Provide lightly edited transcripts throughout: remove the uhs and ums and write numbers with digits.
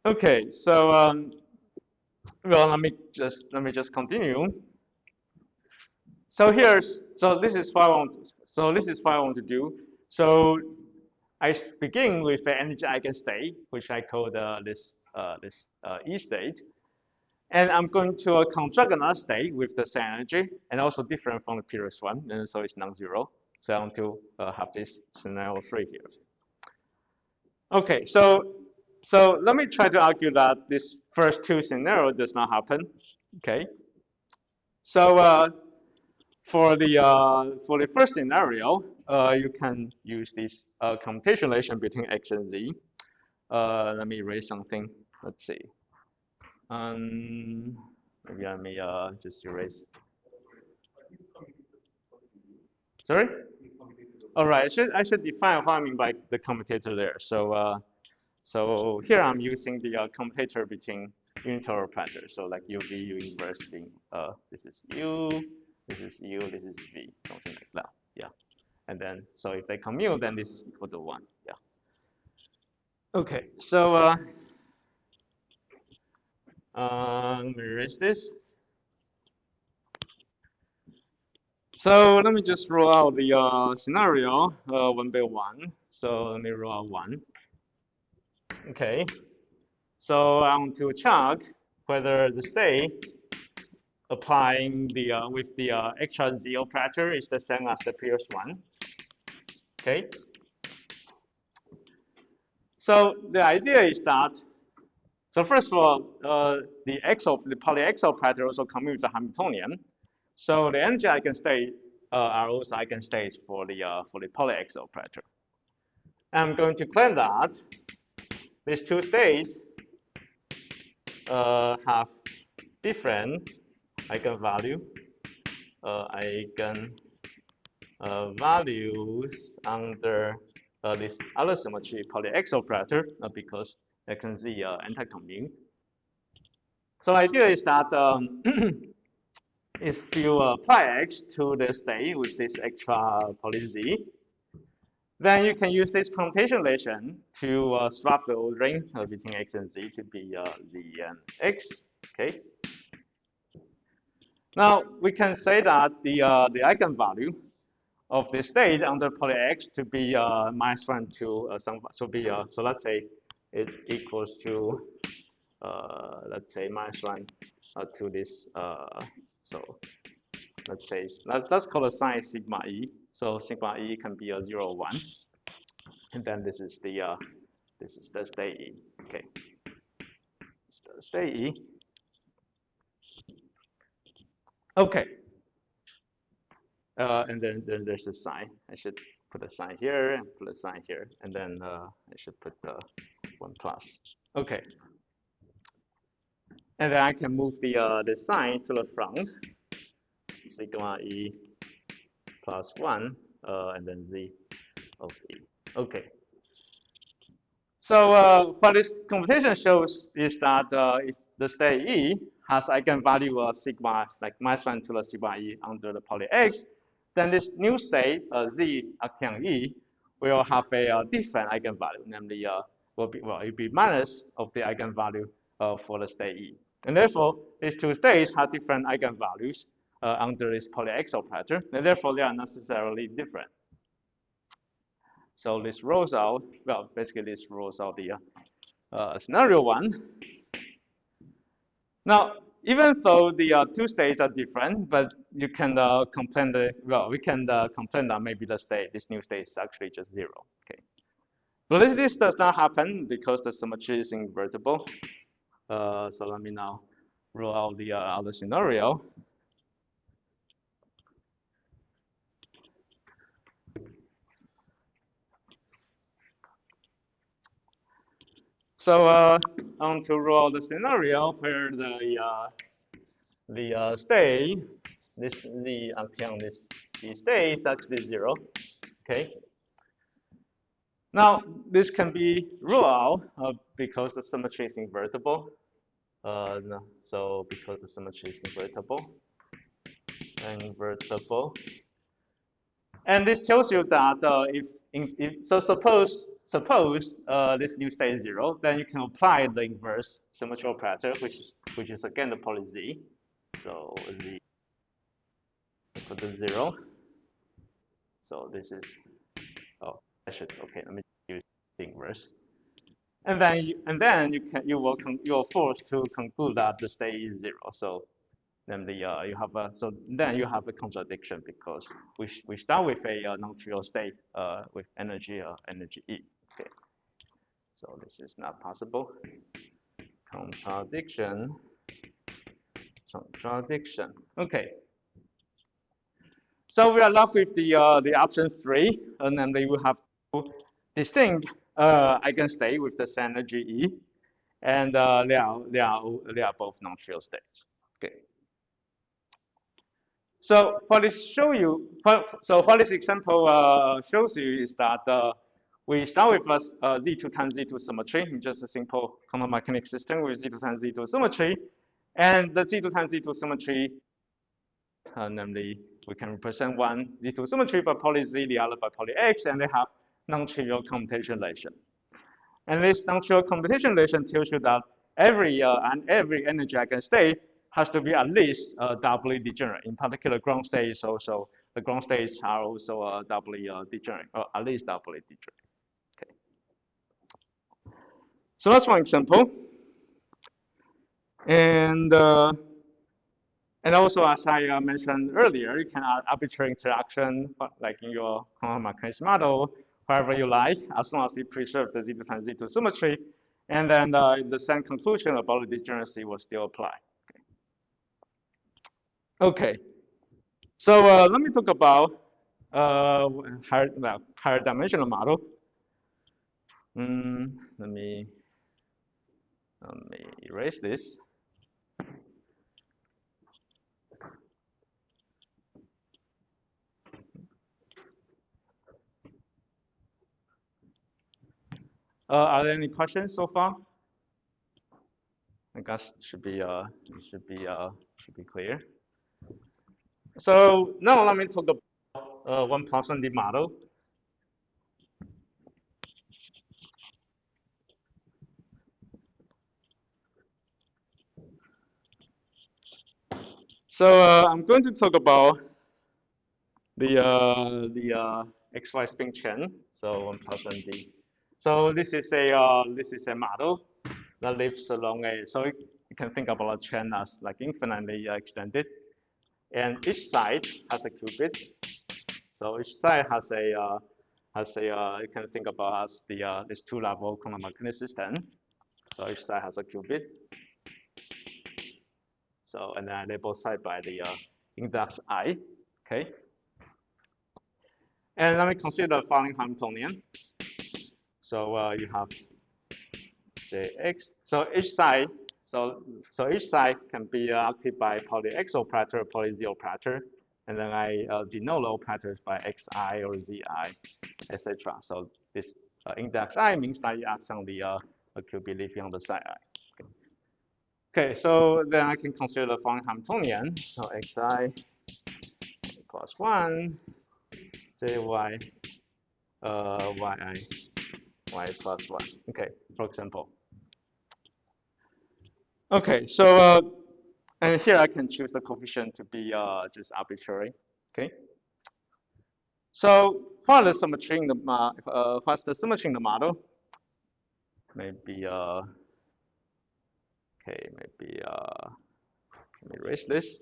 Okay, so well, let me just continue. So this is what I want to do. So I begin with the energy eigenstate, which I call this E state, and I'm going to construct another state with the same energy and also different from the previous one, and so it's non-zero. So I want to have this scenario 3 here. Okay, so let me try to argue that this first two scenario does not happen. Okay, so for the first scenario, you can use this computation relation between x and z. Let me erase something. Let's see. Maybe let me just erase. Sorry. All right. I should define what I mean by the commutator there. So here I'm using the commutator between unitary operators. So like u v u inverse v. This is u. This is u. This is v. Something like that. Yeah. And then so if they commute, then this is equal to 1. Yeah. Okay. So let me erase this. So let me just roll out the scenario 1 by 1. So let me roll out 1. Okay. So I want to check whether the state applying the with the extra z operator is the same as the previous one. Okay. So the idea is that, so first of all, the poly x operator also commutes with the Hamiltonian. So the energy eigenstate are also eigenstates for the poly x operator. I'm going to claim that these two states have different eigenvalue, values under this other symmetry poly x operator because x and z are anti-commute. So the idea is that if you apply x to the state with this extra poly z, then you can use this computation relation to swap the ordering between x and z to be z and x. Okay. Now we can say that the eigenvalue of the state under poly x to be -1 to so let's say it equals to let's say -1 to this so let's say let's call the sign sigma e. So sigma e can be a 0 or 1, and then this is the state e. Okay, it's the state e. Okay. And then there's a sign. I should put a sign here and put a sign here, and then I should put the 1 plus. Okay. And then I can move the sign to the front. Sigma e plus 1, and then z of e. Okay. So what this computation shows is that if the state e has eigenvalue of sigma, like -1 to the sigma e under the poly x, then this new state z acting e will have a different eigenvalue, namely it'll be minus of the eigenvalue for the state e, and therefore these two states have different eigenvalues under this poly x operator, and therefore they are necessarily different. So this rolls out, well, basically this rolls out the scenario 1. Now, even though the two states are different, but you can complain we can complain that maybe this new state is actually just 0. Okay, but this does not happen because the symmetry is invertible. So let me now roll out the other scenario. So I want to roll the scenario where the state, this z acting this state is actually 0. Okay. Now this can be ruled out because the symmetry is invertible. No, so because the symmetry is invertible, and this tells you that so suppose suppose this new state is 0, then you can apply the inverse symmetry operator, which is again the poly z. So z equal to 0. So this is, oh, I should, okay, let me use the inverse. And then you're forced to conclude that the state is 0. So then you have a contradiction because we start with a non-trivial state with energy E. Okay. So this is not possible. Contradiction. Okay. So we are left with the option 3, and then we have two distinct eigenstate with the same energy E, and they are both non-trivial states. Okay. So what this example shows you is that we start with a Z2 times Z2 symmetry, just a simple quantum mechanics system with Z2 times Z2 symmetry, and the Z2 times Z2 symmetry, namely we can represent one Z2 symmetry by poly Z, the other by poly X, and they have non-trivial computation relation. And this non-trivial computation relation tells you that every energy eigenstate has to be at least doubly degenerate. In particular, ground states also, the ground states are also doubly degenerate, or at least doubly degenerate. Okay. So that's one example. And also, as I mentioned earlier, you can add arbitrary interaction, like in your quantum mechanics model, wherever you like, as long as you preserve the Z2 times Z2 symmetry. And then the same conclusion about the degeneracy will still apply. Okay. So let me talk about higher dimensional model. Let me erase this. Are there any questions so far? I guess it should be clear. So now let me talk about one Poisson model. So I'm going to talk about the XY spin chain. So one Poisson D. So this is a model that lives along so you can think about a chain as like infinitely extended, and each side has a qubit. So each side has a you can think about as this two-level quantum mechanics system. So each side has a qubit. So and then I label side by the index I. Okay. And let me consider the following Hamiltonian. So you have Jx. So each side can be acted by poly X operator, poly Z operator, and then I denote the operators by Xi or Zi, etc. So this index I means that it acts on the qubit living on the side I. Okay, so then I can consider the following Hamiltonian. So Xi plus 1, Jy, y plus 1. Okay, for example. Okay, so and here I can choose the coefficient to be just arbitrary. Okay. So what's the symmetry in the model? Maybe okay, maybe let me erase this.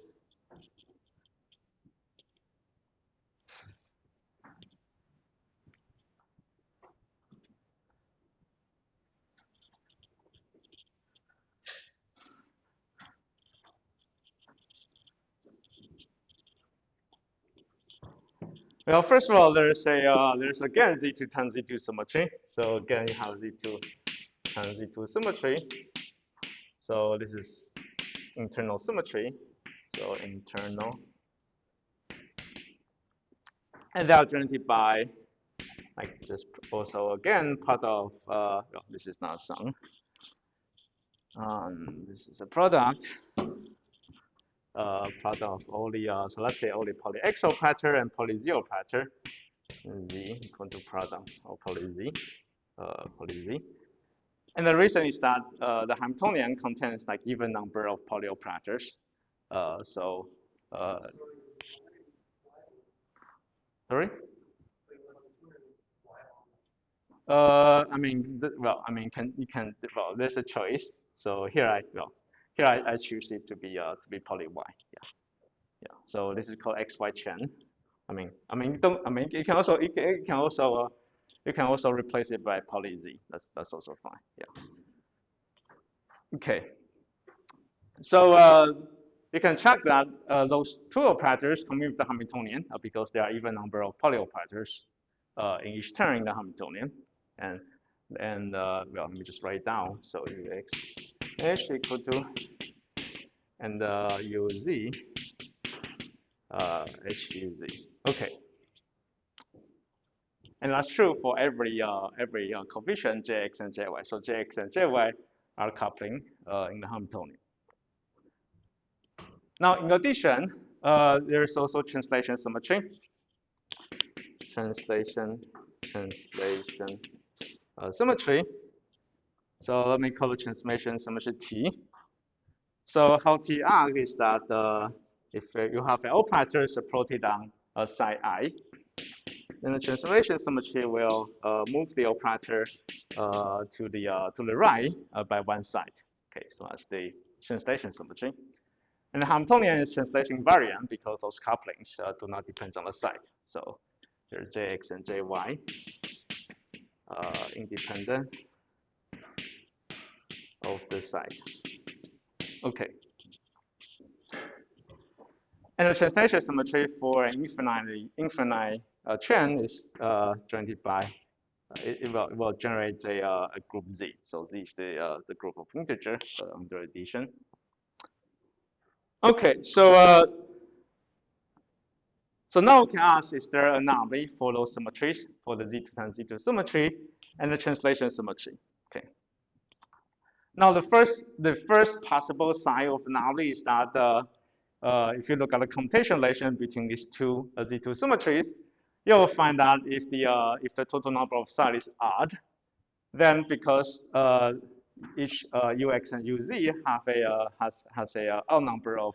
Well, first of all, there's again Z2 times Z2 symmetry. So again, you have Z2 times Z2 symmetry. So this is internal symmetry. So internal, and they are generated by like just also again part of well, this is not sum. This is a product. Product of all the so let's say all the poly X operator and poly Z operator. Z equal to product of poly Z. poly Z. And the reason is that the Hamiltonian contains like even number of poly operators. Sorry. I mean, well, I mean, well, there's a choice. So here I choose it to be poly Y. Yeah. So this is called XY chain. You can also replace it by poly Z. That's also fine. Yeah. Okay. So you can check that those two operators commute with the Hamiltonian because there are even number of poly operators in each term in the Hamiltonian, and well, let me just write it down. So Ux H equal to and Uz HUZ. Okay, and that's true for every coefficient Jx and Jy. So Jx and Jy are coupling in the Hamiltonian. Now, in addition, there is also translation symmetry. Translation symmetry. So let me call the transformation symmetry T. So how T acts is that if you have an operator supported on side I, then the transformation symmetry will move the operator to the right by one side. Okay, so that's the translation symmetry. And the Hamiltonian is translation invariant because those couplings do not depend on the side. So there's Jx and Jy independent of the side. Okay. And the translation symmetry for an infinite chain is generated by it will generate a group Z. So Z is the group of integer under addition. Okay, so now we can ask, is there an anomaly for those symmetries, for the Z2 times Z2 symmetry and the translation symmetry? Okay. Now the first possible sign of anomaly is that if you look at the computation relation between these two Z2 symmetries, you'll find that if the total number of sides is odd, then because each Ux and Uz has a odd number of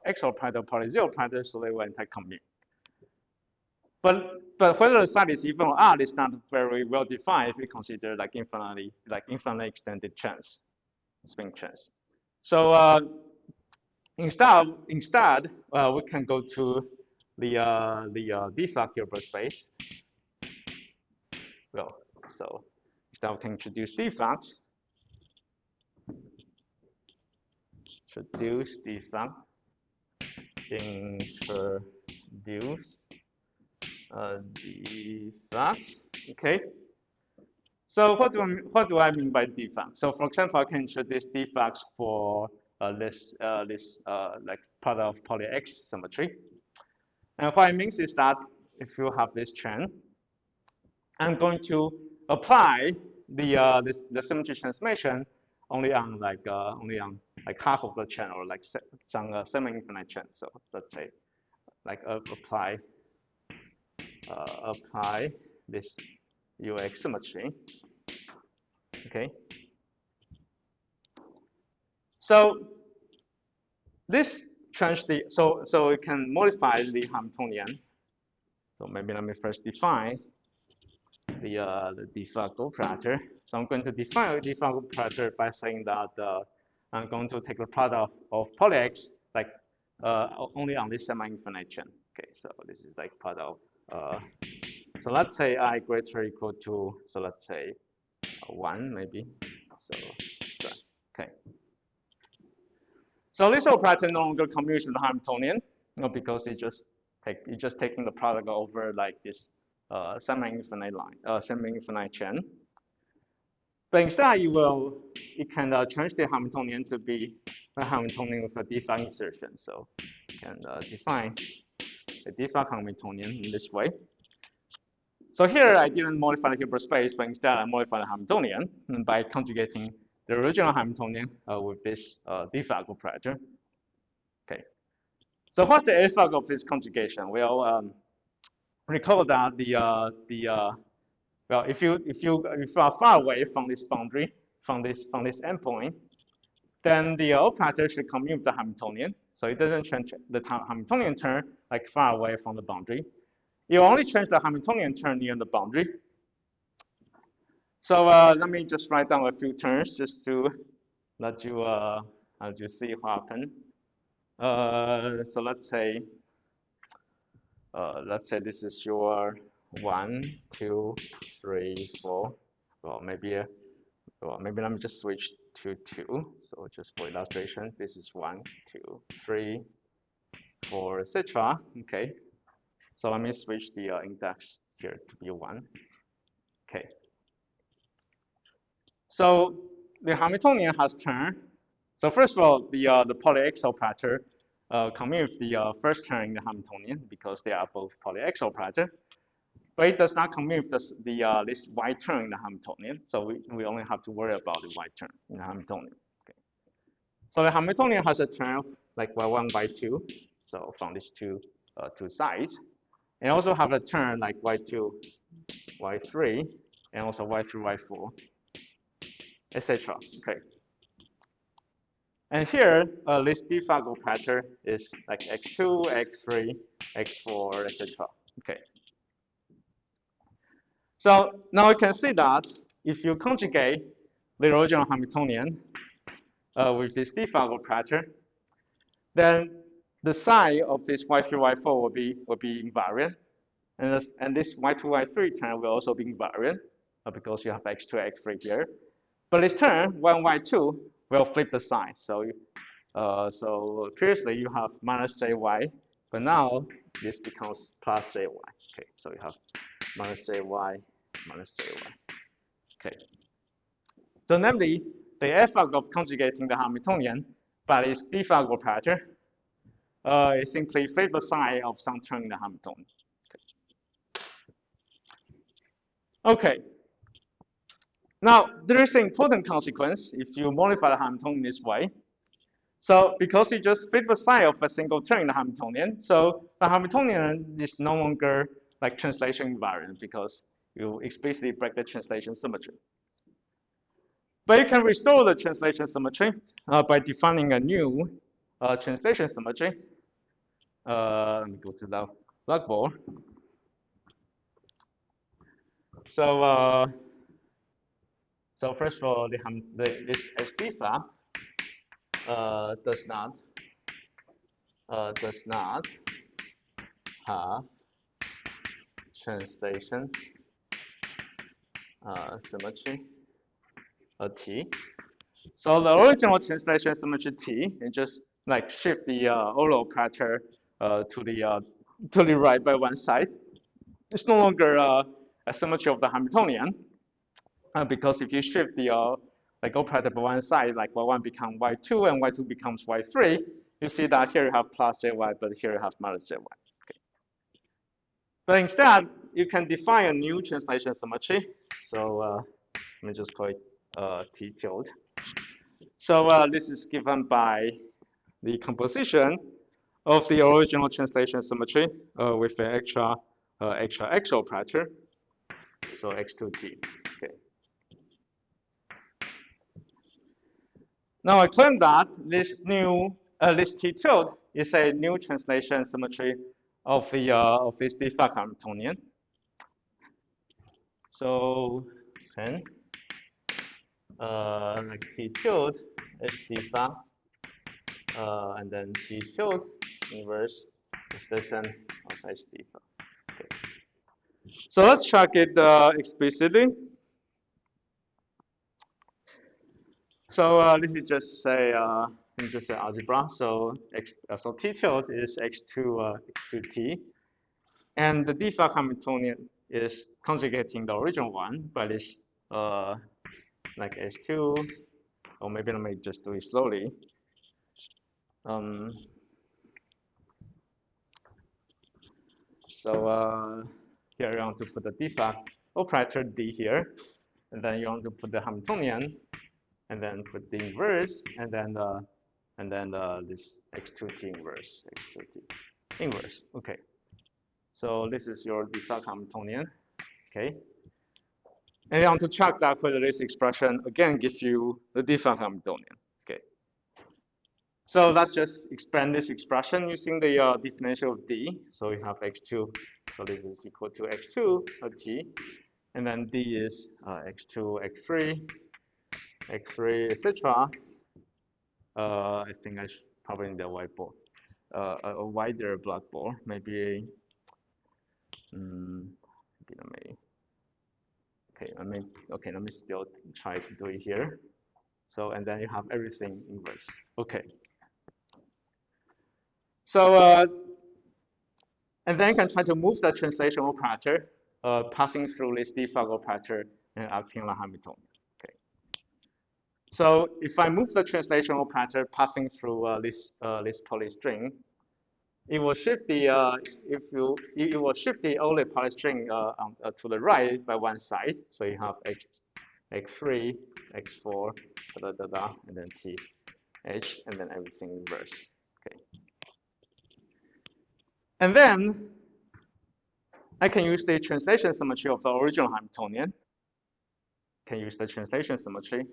X operator, poly Z operator, so they will anti-commute. But whether the side is even or odd is not very well defined if we consider like infinitely extended chains, spin chains. So instead we can go to the defect Hilbert space. Well, so instead we can introduce defects. Introduce defect. Defects. Okay. So what do I mean by defect? So for example, I can introduce defects for this like part of poly X symmetry. And what it means is that if you have this chain, I'm going to apply the symmetry transformation only on like half of the chain or like some semi-infinite chain. So let's say like apply this Ux symmetry. Okay. So this change so we can modify the Hamiltonian. So maybe let me first define the defect operator. So I'm going to define the defect operator by saying that I'm going to take the product of poly X like only on this semi-infinite chain. Okay, so this is like part of so let's say I greater or equal to, so let's say 1 maybe. So okay. So this operator no longer commutes with the Hamiltonian, because it's just taking the product over like this semi-infinite line, semi-infinite chain. But instead, it can change the Hamiltonian to be a Hamiltonian with a defect insertion. So you can define a defect Hamiltonian in this way. So here I didn't modify the Hilbert space, but instead I modified the Hamiltonian by conjugating the original Hamiltonian with this defect operator. Okay. So what's the effect of this conjugation? Well, recall that well, if you are far away from this boundary, from this endpoint, then the operator should commute the Hamiltonian, so it doesn't change the Hamiltonian term like far away from the boundary. You only change the Hamiltonian term near the boundary. So let me just write down a few terms just to let you see what happened. So let's say this is your 1, 2, 3, 4. Well, maybe let me just switch to 2. So just for illustration, this is 1, 2, 3, 4, etc. Okay. So let me switch the index here to be 1. Okay. So the Hamiltonian has term. So first of all, the polyaxial operator commute with the first term in the Hamiltonian because they are both polyaxial operator. But it does not commute with this y term in the Hamiltonian. So we only have to worry about the y term in the Hamiltonian. Okay. So the Hamiltonian has a term like y1, y2. So from these two sides, and also have a term like y2, y3, and also y3, y4, etc. Okay. And here, this de Facto operator is like x2, x3, x4, etc. Okay. So now you can see that if you conjugate the original Hamiltonian with this de Facto operator, then the sign of this y3, y4 will be invariant, and this y2, y3 term will also be invariant because you have x2, x3 here. But this term, 1, y2, will flip the sign. So previously you have minus jy, but now this becomes plus jy. Okay, so you have minus jy, minus jy. Okay. So namely, the effect of conjugating the Hamiltonian by this de Facto operator is simply flip the sign of some term in the Hamiltonian. Okay. Now, there is an important consequence if you modify the Hamiltonian this way. So because you just flip the sign of a single term in the Hamiltonian, so the Hamiltonian is no longer like translation invariant because you explicitly break the translation symmetry. But you can restore the translation symmetry by defining a new translation symmetry. Let me go to the blackboard. So first of all, this HDFA does not have translation symmetry T. So the original translation symmetry T, and just like shift the Euler operator to the right by one side. It's no longer a symmetry of the Hamiltonian because if you shift the like operator by one side, like y1 becomes y2 and y2 becomes y3, you see that here you have plus jy, but here you have minus jy. Okay. But instead, you can define a new translation symmetry. So let me just call it T tilde. So this is given by the composition of the original translation symmetry with an extra x operator. So x2t. Okay. Now I claim that this T tilde is a new translation symmetry of this de Facto Hamiltonian. So then like T tilde is de Facto, and then T tilde inverse is the same of H de Facto. Okay. So let's check it explicitly. So this is just say algebra. So T tilde is x2t, and the de Facto Hamiltonian is conjugating the original one, but it's like h2, or maybe let me just do it slowly. So here you want to put the de Facto operator d here, and then you want to put the Hamiltonian, and then put the inverse, and then this x2t inverse. Okay. So this is your de Facto Hamiltonian. Okay. And you want to check that whether this expression again gives you the defect Hamiltonian. Okay. So let's just expand this expression using the definition of D. So we have x2, so this is equal to x2 of t, and then D is x2, x3, etc. I think I should probably need a whiteboard, a wider blackboard, maybe. Let me. Okay, let me still try to do it here. So and then you have everything inverse. Okay. So and then you can try to move the translation operator, passing through this defect operator and acting like Hamiltonian. Okay. So if I move the translation operator passing through this polystring, it will shift the it will shift the only polystring to the right by one side. So you have x3, x4, and then t, h, and then everything inverse. Okay. And then I can use the translation symmetry of the original Hamiltonian. Can use the translation symmetry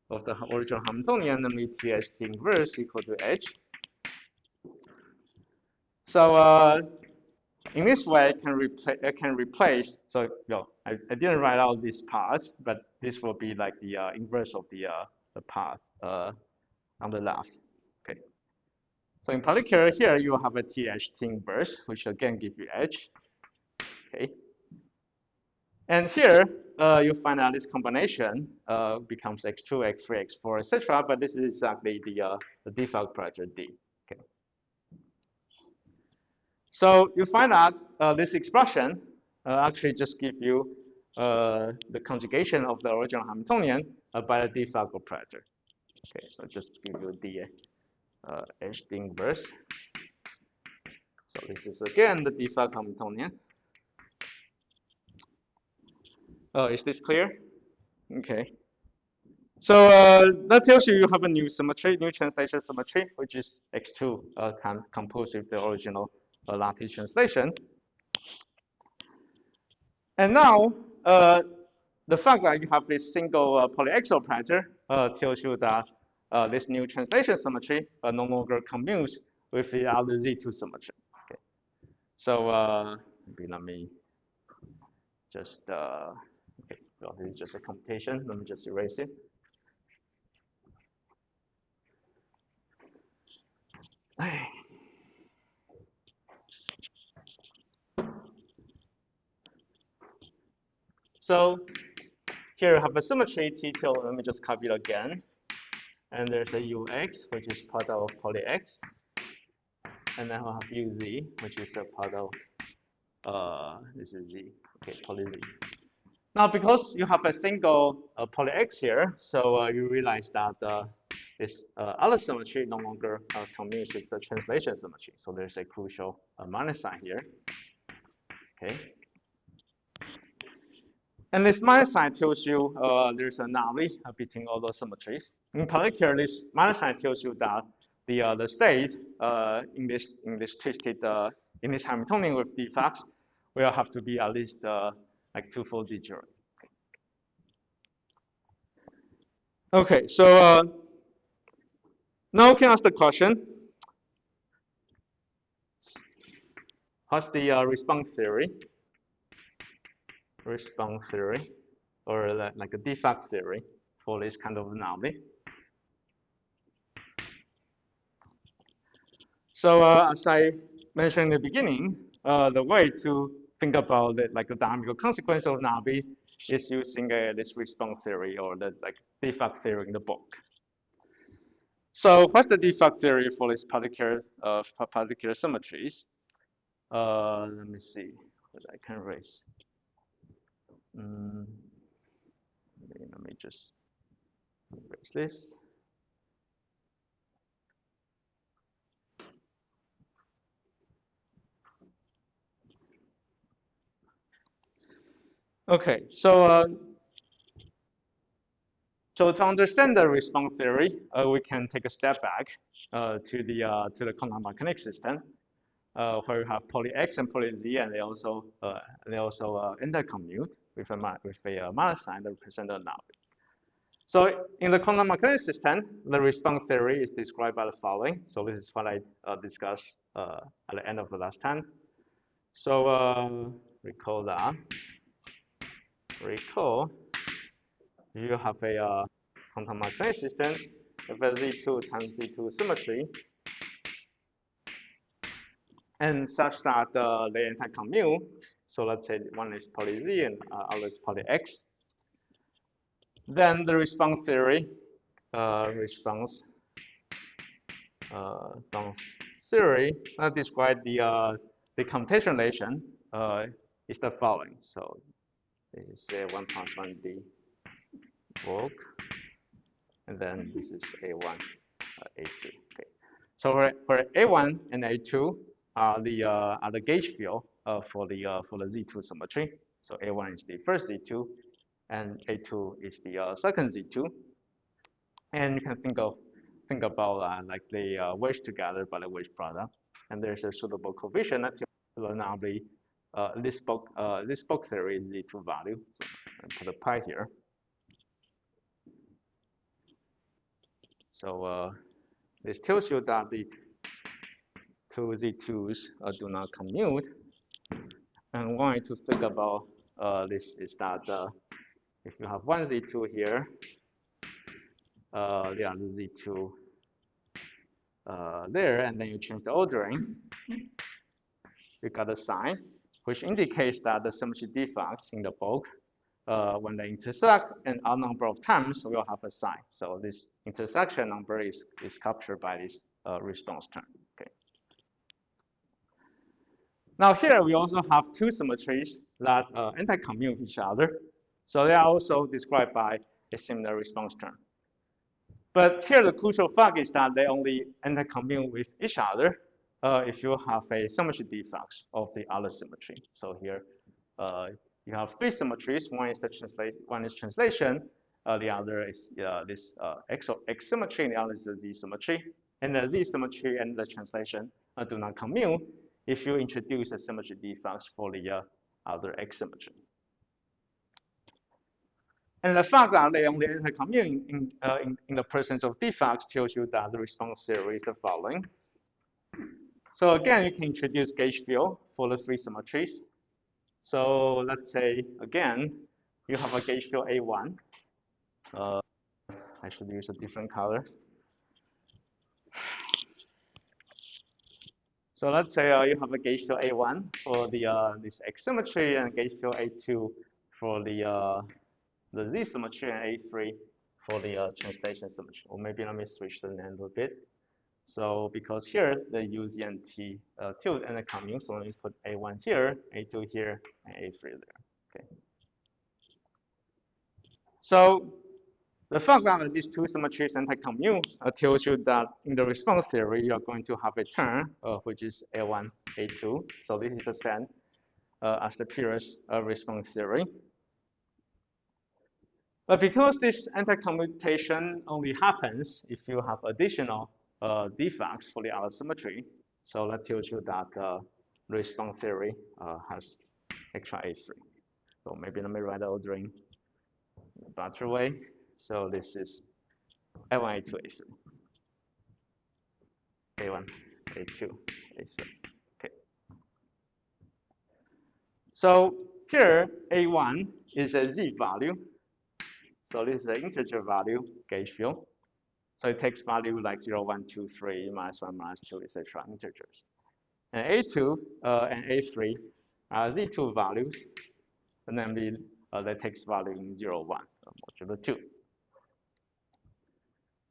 of the original Hamiltonian, namely THT inverse equal to h. So in this way, I can replace. So I didn't write out this part, but this will be like the inverse of the part on the left. Okay. So in particular, here you have a THT inverse, which again gives you h. Okay. And here you find out this combination becomes x2, x3, x4, etc. But this is exactly the defect operator D. Okay. So you find out this expression actually just give you the conjugation of the original Hamiltonian by the defect operator. Okay, so just give you the h d inverse. So this is again the defect Hamiltonian. Is this clear? Okay. So that tells you have a new symmetry, new translation symmetry, which is x2 time composed with the original lattice translation. And now the fact that you have this single polyaxial operator tells you that this new translation symmetry no longer commutes with the other Z2 symmetry. Okay. So maybe let me just okay, well, this is just a computation. Let me just erase it. So here I have a symmetry T tilde. Let me just copy it again. And there's a ux, which is part of poly x. And then I'll have uz, which is a part of this is z. Okay, poly z. Now, because you have a single poly x here, so you realize that this other symmetry no longer commutes with the translation symmetry. So there's a crucial minus sign here. Okay. And this minus sign tells you there's an anomaly between all those symmetries. In particular, this minus sign tells you that the state in this twisted in this Hamiltonian with defects will have to be at least like twofold degenerate. Okay, so now we can ask the question: what's the response theory? Response theory, or like a defect theory for this kind of anomaly. So as I mentioned in the beginning, the way to think about it, like the dynamical consequence of anomaly is using this response theory or the like defect theory in the book. So what's the defect theory for this particular symmetries? Let me see what I can erase. Let me just erase this. Okay, so to understand the response theory, we can take a step back to the quantum mechanics system. where you have poly X and poly Z, and they also intercommute with a minus sign that represent the anomaly. So in the quantum mechanics system, the response theory is described by the following. So this is what I discussed at the end of the last time. So recall that. Recall, you have a quantum mechanics system with a Z2 times Z2 symmetry, and such that they intercommute. So let's say one is poly Z and other is poly X. Then the response theory, response theory describe the computation relation is the following. So this is A1 plus 1D bulk, and then this is A1, A2. Okay. So for A1 and A2 are the gauge field for the Z2 symmetry. So A1 is the first Z2, and A2 is the second Z2. And you can think about like they wedge together by the wedge product, and there's a suitable coefficient that will anomaly. This bulk theory is Z2 value. So I put a pi here. So this tells you that the two Z2s do not commute. And one way to think about this is that if you have one Z2 here, the other Z2 there, and then you change the ordering, you got a sign, which indicates that the symmetry defects in the bulk, when they intersect, and a number of times will have a sign. So this intersection number is captured by this response term. Okay. Now here we also have two symmetries that intercommute with each other. So they are also described by a similar response term. But here the crucial fact is that they only intercommute with each other if you have a symmetry defects of the other symmetry. So here you have three symmetries. One is translation. The other is this X symmetry, and the other is the Z symmetry. And the Z symmetry and the translation do not commute if you introduce a symmetry defects for the other X symmetry. And the fact that they only intercommute in the presence of defects tells you that the response theory is the following. So again, you can introduce gauge field for the three symmetries. So let's say, again, you have a gauge field A1. I should use a different color. So let's say you have a gauge field A1 for the this X symmetry, and gauge field A2 for the Z symmetry, and A3 for the translation symmetry. Or maybe let me switch the name a little bit. So because here the U, Z, and T tilt intercommute, so let me put A1 here, A2 here, and A3 there. Okay. So the fact that these two symmetries intercommute tells you that in the response theory you are going to have a term which is A1, A2. So this is the same as the previous response theory. But because this intercommutation only happens if you have additional defects for the other symmetry, so that tells you that the response theory has extra A3. So maybe let me write the ordering in a better way. So this is A1, A2, A3. A1, A2, A3. Okay. So here A1 is a Z value. So this is an integer value gauge field. So it takes value like 0, 1, 2, 3, minus 1, minus 2, etc. integers. And A2 and A3 are Z2 values, namely that takes value in 0, 1, modulo 2.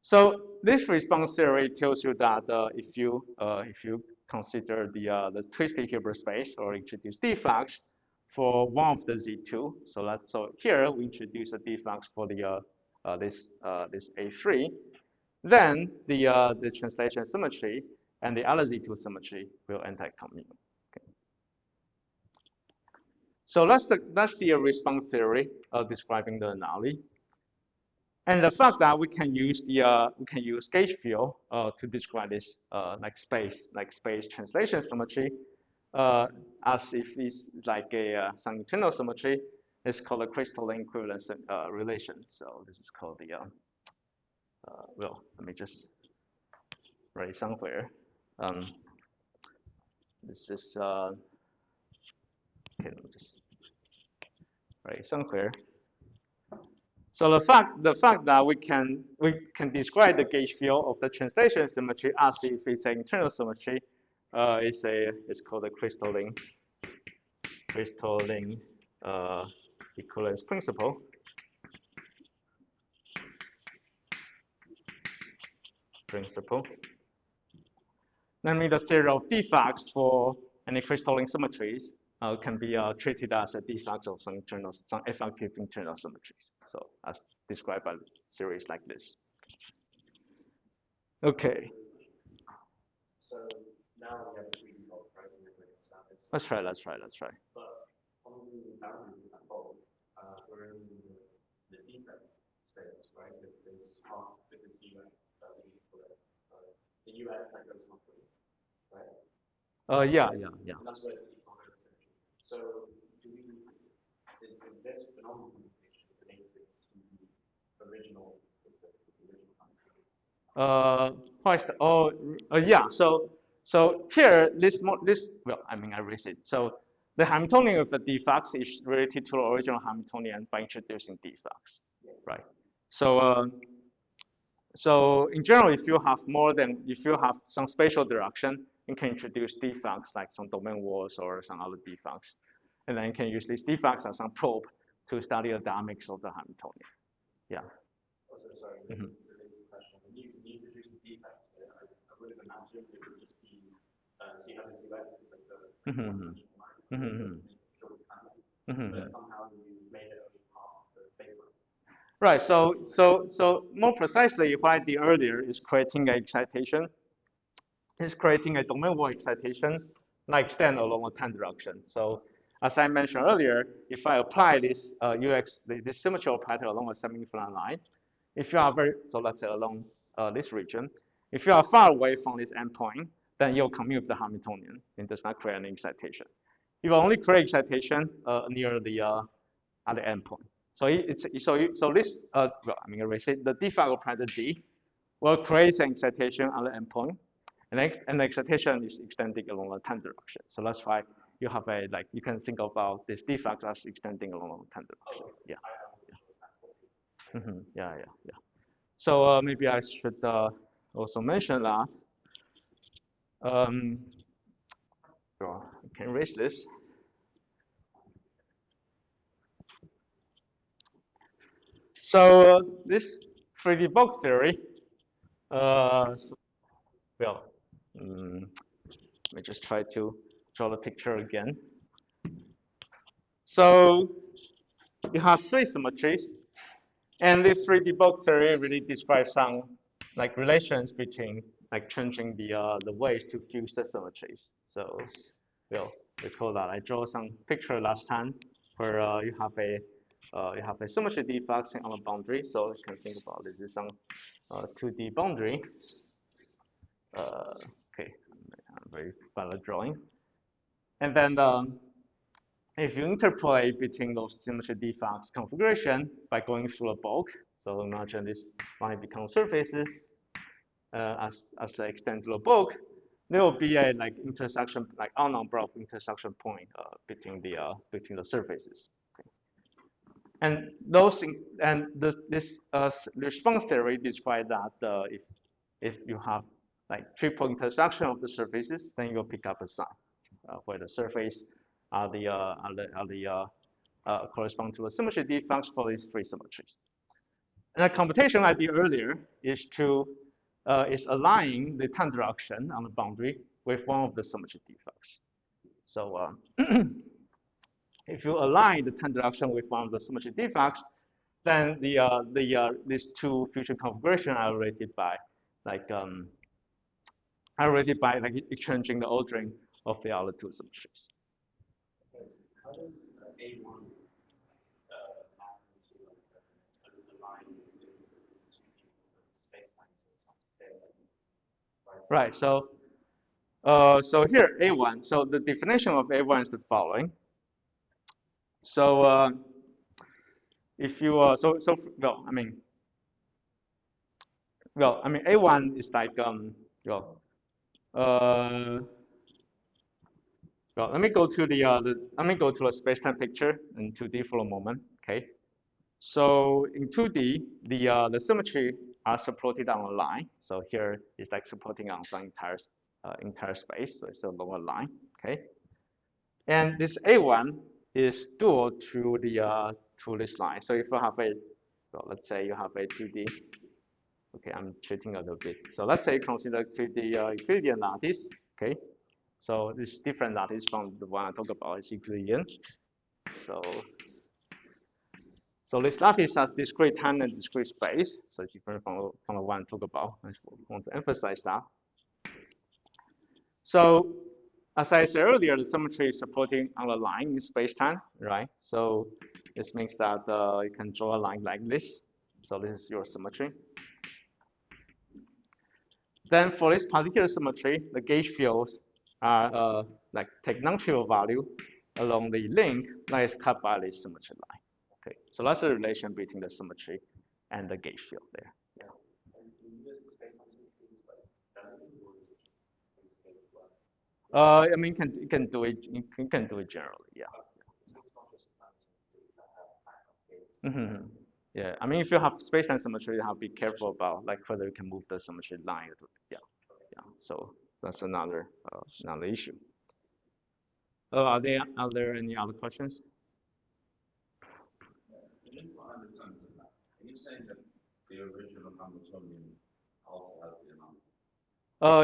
So this response theory tells you that if you consider the twisted Hilbert space or introduce defects for one of the Z2, so here we introduce a defects for the this A3, then the translation symmetry and the other Z2 symmetry will intercommute. Okay. So that's the response theory describing the anomaly. And the fact that we can use gauge field to describe this like space translation symmetry as if it's like some internal symmetry is called a crystalline equivalence relation. So this is called the well, let me just write somewhere. This is okay. Let me just write somewhere. So the fact that we can describe the gauge field of the translation symmetry as if it's an internal symmetry is called a crystalline equivalence principle. Namely, the theory of defects for any crystalline symmetries can be treated as a defect of some effective internal symmetries. So as described by series like this. Okay. So now we have a 3D box, right? Let's try. But on the boundary of that box, we're in the defect space, right? There's half because UX the UX that goes halfway, right? Yeah. And that's where it sits on the symmetry. So is this phenomenon related to the original yeah. So here well, I mean I erase it. So the Hamiltonian of the defects is related to the original Hamiltonian by introducing defects, right? So in general, if you have some spatial direction, you can introduce defects like some domain walls or some other defects, and then you can use these defects as some probe to study the dynamics of the Hamiltonian. Yeah. Oh, sorry. This is a related question. When you introduce the defects, I would have imagined it would just be so you have this UX, it's like the but somehow you made it only half the space. Right. So more precisely, what I did earlier is creating an excitation. Is creating a domain wall excitation that extend along a time direction. So as I mentioned earlier, if I apply this this symmetry operator along a semi-infinite line, if you are let's say along this region, if you are far away from this endpoint, then you'll commute with the Hamiltonian and does not create any excitation. You will only create excitation near the at the endpoint. So this well, I mean erase it. The defect operator D will create an excitation at the endpoint, and the excitation is extending along the time direction. So that's why you have you can think about these defects as extending along the time direction. Yeah. Yeah. So maybe I should also mention that. Well, I can erase this. So this 3D box theory, well, let me just try to draw the picture again. So you have three symmetries, and this 3D box theory really describes some like relations between like changing the ways to fuse the symmetries. So well, recall that I drew some picture last time where you have a symmetry defects on a boundary. So you can think about this is some 2D boundary. Okay, very bad drawing. And then if you interpolate between those symmetry defects configuration by going through a bulk, so imagine this line becomes surfaces as they extend to a bulk, there will be a like intersection, like a number of intersection point between the surfaces. Okay. And this response theory describes that if you have like triple intersection of the surfaces, then you'll pick up a sign where the surface are the correspond to the symmetry defects for these three symmetries. And the computation I did earlier is aligning the time direction on the boundary with one of the symmetry defects. So if you align the time direction with one of the symmetry defects, then these two fusion configurations are related by exchanging the ordering of the other two symmetries. How does A1 map into the line Right. So here A1. So the definition of A1 is the following. So if you well, I mean A1 is like well uh well let me go to let me go to a space-time picture in 2D for a moment. Okay. So in 2D, the symmetry are supported on a line. So here it's like supporting on some entire space. So it's a lower line. Okay. And this A1 is dual to this line. So if you have well, let's say you have a 2D. Okay, I'm cheating a little bit. So let's say consider 2D Euclidean lattice. Okay. So this is different lattice from the one I talked about. It's Euclidean. So this lattice has discrete time and discrete space. So it's different from the one I talked about. I want to emphasize that. So as I said earlier, the symmetry is supporting on a line in space-time, right? So this means that you can draw a line like this. So this is your symmetry. Then for this particular symmetry, the gauge fields are like take non-trivial value along the link that is cut by this symmetry line. Okay, so that's the relation between the symmetry and the gauge field there. Yeah. I mean, you can do it. You can do it generally. Yeah. Mm-hmm. Yeah. I mean, if you have space-time symmetry, you have to be careful about like whether you can move the symmetry line. Yeah. Yeah. So that's another issue. Are there any other questions?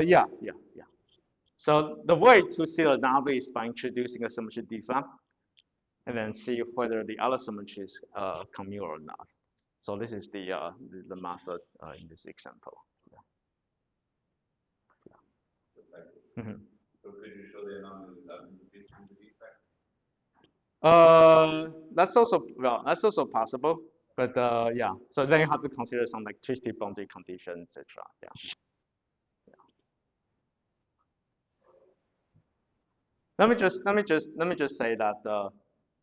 Yeah. So the way to see the anomaly is by introducing a symmetry defect, and then see whether the other symmetries commute or not. So this is the method in this example. Yeah. Mm-hmm. So could you show the anomaly without introducing the defect? That's also possible, but yeah. So then you have to consider some like twisted boundary condition, etc. Yeah. Let me just say that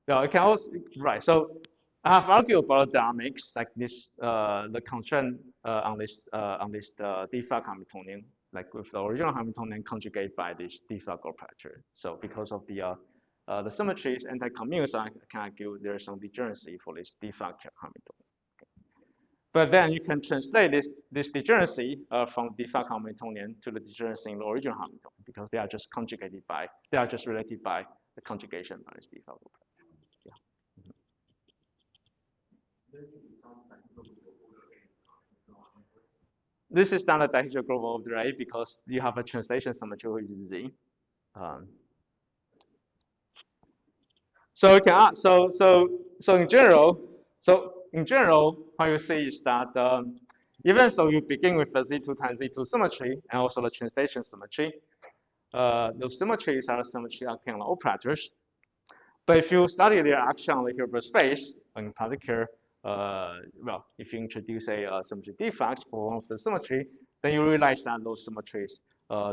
yeah, it can also right. So I have argued about dynamics like this the constraint on this defect Hamiltonian, like with the original Hamiltonian conjugate by this defect operator. So because of the symmetry is anti-commute, so I can argue there is some degeneracy for this defect Hamiltonian. But then you can translate this degeneracy from defect Hamiltonian to the degeneracy in the original Hamiltonian because they are just related by the conjugation by this defect operator. Yeah. This is not a dihedral global array because you have a translation symmetry which is Z. So you can so in general, what you see is that even though you begin with a Z2 times Z2 symmetry and also the translation symmetry, those symmetries are symmetry acting on operators. But if you study their action on the Hilbert space, in particular, well, if you introduce a symmetry defect for one of the symmetry, then you realize that those symmetries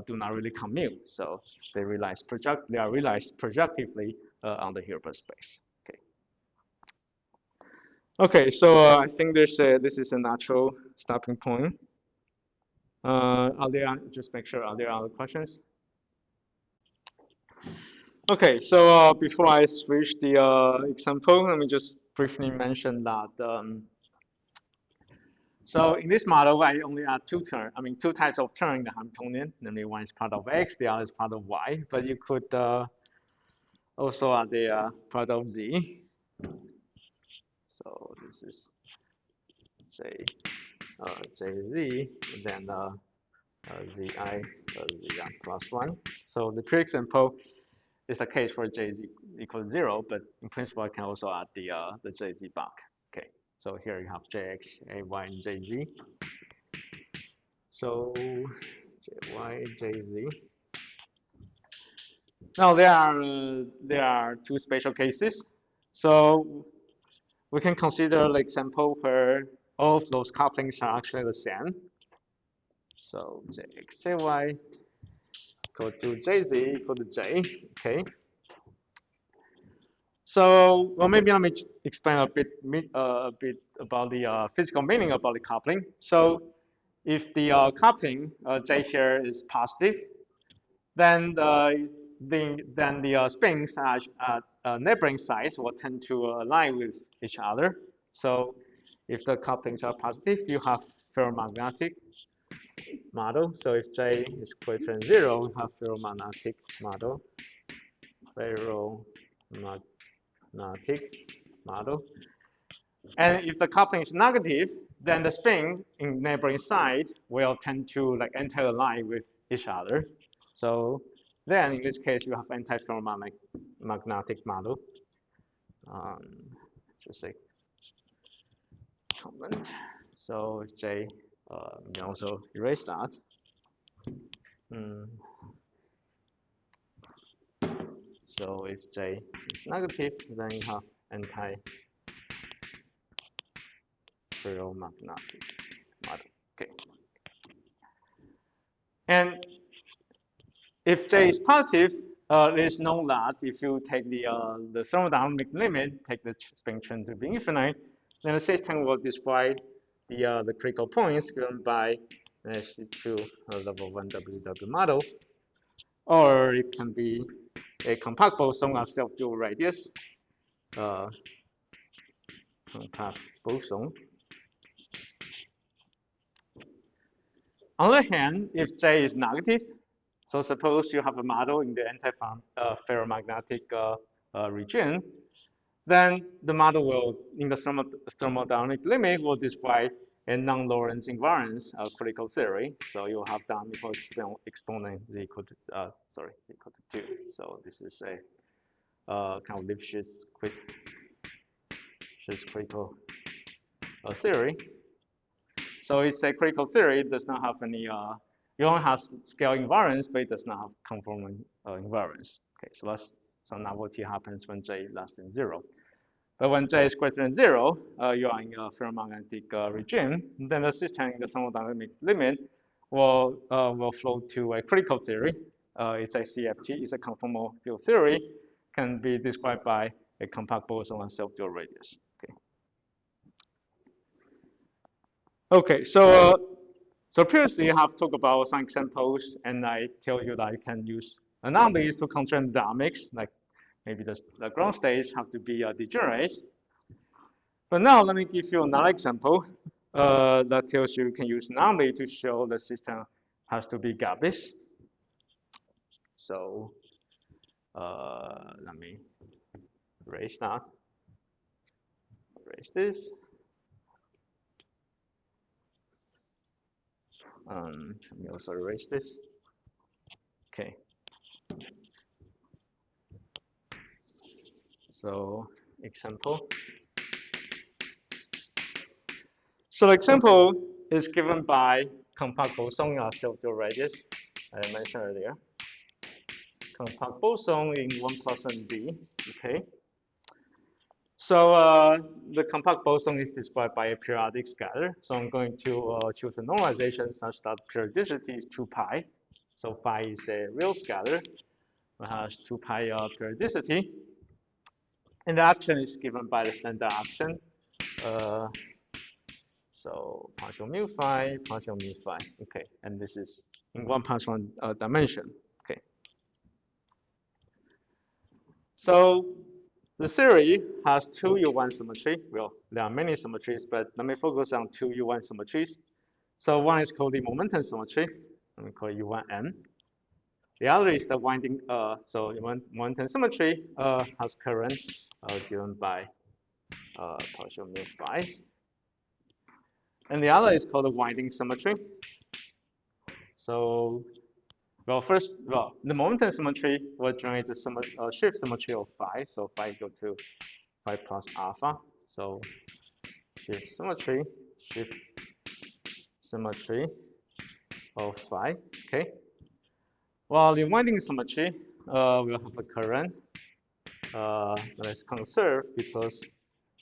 do not really commute. So they are realized projectively on the Hilbert space. Okay. Okay, so I think this is a natural stopping point. Just make sure, are there other questions? Okay, so before I switch the example, let me just briefly mention that so in this model, I only add two types of term in the Hamiltonian. Namely, one is part of x, the other is part of y. But you could also add the part of z. So this is jz, and then zi plus 1. So the pre-example is the case for jz equals 0, but in principle, I can also add the jz back. Okay, so here you have jx, ay, and jz. So jy, jz. Now there are two special cases. So we can consider the example where all of those couplings are actually the same. So Jx, Jy equal to Jz equal to J. Okay. So, well, maybe let me explain a bit about the physical meaning about the coupling. So, if the coupling J here is positive, then the spins at neighboring sides will tend to align with each other. So, if the couplings are positive, you have ferromagnetic model. So, if J is greater than 0, we have ferromagnetic model. Ferromagnetic model. And if the coupling is negative, then the spin in neighboring side will tend to like enter a line with each other. So then in this case, you have anti-ferromagnetic model. Just a comment. So if J, you can also erase that. So if J is negative, then you have anti-ferromagnetic model. Okay. And if J is positive, it is known that if you take the thermodynamic limit, take the spin train to be infinite, then the system will describe the critical points given by SC2 level 1 WW model, or it can be a compact boson at self-dual radius. Compact boson. On the other hand, if J is negative, so suppose you have a model in the anti-ferromagnetic region, then the model will, in the thermodynamic limit, will describe a non-Lorentz invariance critical theory. So you'll have dynamical exponent z equal to z equal to 2. So this is a kind of Lipschitz critical theory. So it's a critical theory. It does not have any. It only has scale invariance, but it does not have conformal invariance. Okay, so that's some novelty happens when J less than 0. But when J is greater than 0, you are in a ferromagnetic regime. Then the system in the thermodynamic limit will flow to a critical theory. It's a CFT. It's a conformal field theory. Can be described by a compact boson and self-dual radius. Okay. Okay, so previously I have talked about some examples, and I tell you that you can use anomalies to constrain dynamics, like maybe the ground states have to be degenerate. But now let me give you another example that tells you can use anomaly to show the system has to be gapless. So let me erase that. Erase this. Let me also erase this. Okay. So example. So the example is given by compact boson self-dual radius, as I mentioned earlier. Compact boson in 1 plus 1D. Okay. So the compact boson is described by a periodic scatter. So I'm going to choose a normalization such that periodicity is 2 pi. So phi is a real scatter. It has 2 pi periodicity. And the action is given by the standard action. So partial mu phi. Okay, and this is in 1 plus 1 dimension. Okay. So the theory has 2 U1 symmetry. Well, there are many symmetries, but let me focus on 2 U1 symmetries. So one is called the momentum symmetry. Let me call it U1M. The other is the winding. So momentum symmetry has current given by partial mu phi. And the other is called the winding symmetry. So, the momentum symmetry will generate the shift symmetry of phi. So phi equal to phi plus alpha. So shift symmetry of phi. Okay. While the winding symmetry will have a current that is conserved because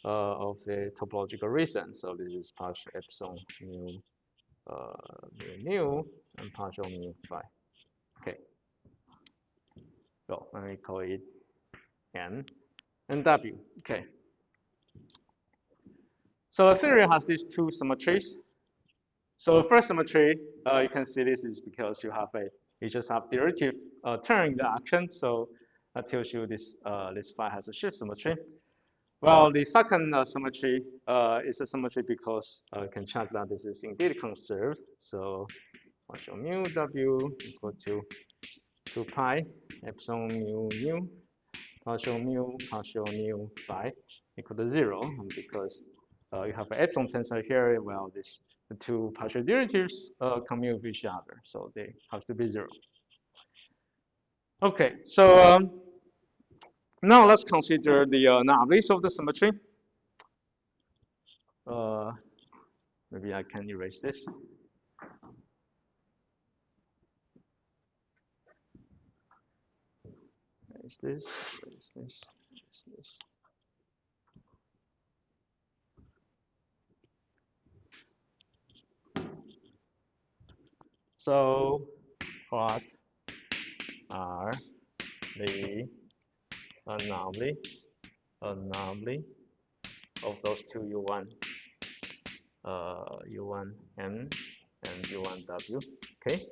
of a topological reason. So this is partial epsilon mu mu and partial mu phi. Okay. So let me call it n and w. Okay. So the theory has these two symmetries. So the first symmetry, you can see this is because you just have derivative term in the action. So that tells you this this phi has a shift symmetry. Well, the second symmetry is a symmetry because you can check that this is indeed conserved. So partial mu w equal to 2 pi epsilon mu partial mu phi equal to 0, because you have an epsilon tensor here. Well, the two partial derivatives commute with each other, so they have to be 0. Okay, so now let's consider the anomalies of the symmetry. Maybe I can erase this. Erase this, erase this, erase this. So what are the anomaly of those two U1 U1n and U1w? Okay.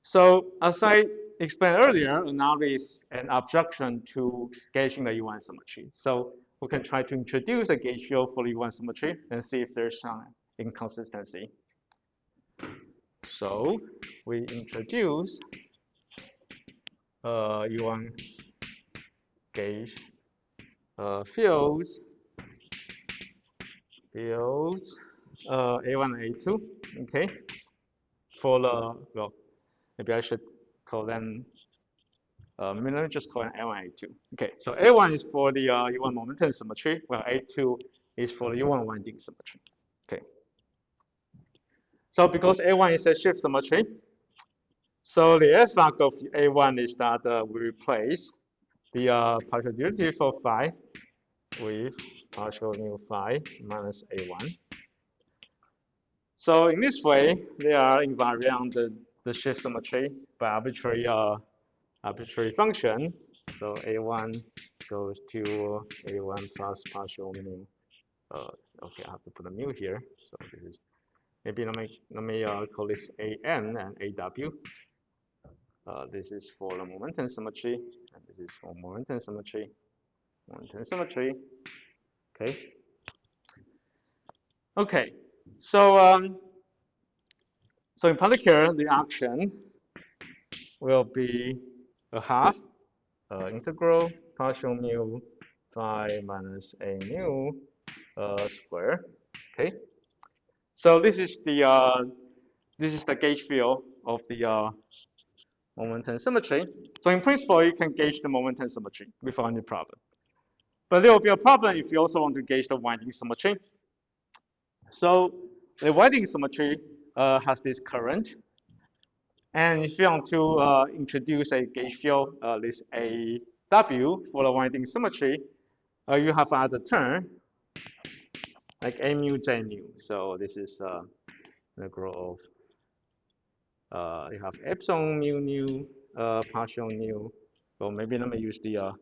So as I explained earlier, anomaly is an objection to gauging the U1 symmetry. So we can try to introduce a gauge field for the U1 symmetry and see if there's some inconsistency. So we introduce U1 gauge fields A1 and A2, okay, for the, well, maybe I should call them, let me just call them A1 and A2. Okay, so A1 is for the U1 momentum symmetry, while A2 is for the U1 winding symmetry. Okay. So because A1 is a shift symmetry, so the effect of A1 is that we replace the partial derivative of phi with partial mu phi minus A1. So in this way, they are invariant the shift symmetry by arbitrary function. So A1 goes to A1 plus partial mu. Okay, I have to put a mu here. So this is, maybe let me call this AN and AW. This is for the momentum symmetry, and this is for momentum symmetry. Momentum symmetry. Okay. Okay. So so in particular, the action will be a half integral partial mu phi minus a mu square. Okay. So this is the gauge field of the momentum symmetry. So in principle, you can gauge the momentum symmetry without any problem. But there will be a problem if you also want to gauge the winding symmetry. So the winding symmetry has this current. And if you want to introduce a gauge field, this AW for the winding symmetry, you have another term, like A mu J mu. So this is the integral of, you have epsilon mu nu partial nu. So maybe let me use the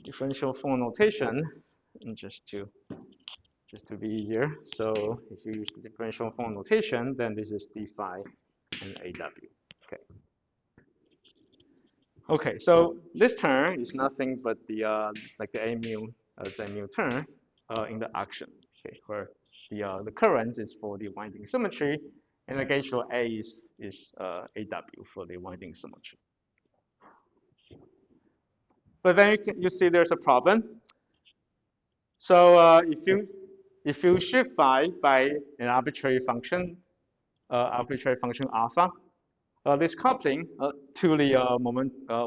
differential form notation just to be easier. So if you use the differential form notation, then this is d phi and AW. Okay. Okay, so this term is nothing but the like the A mu J mu term in the action. Okay, where the current is for the winding symmetry, and the gauge field A is AW for the winding symmetry. But then you see there's a problem. So if you shift phi by an arbitrary function alpha, this coupling to the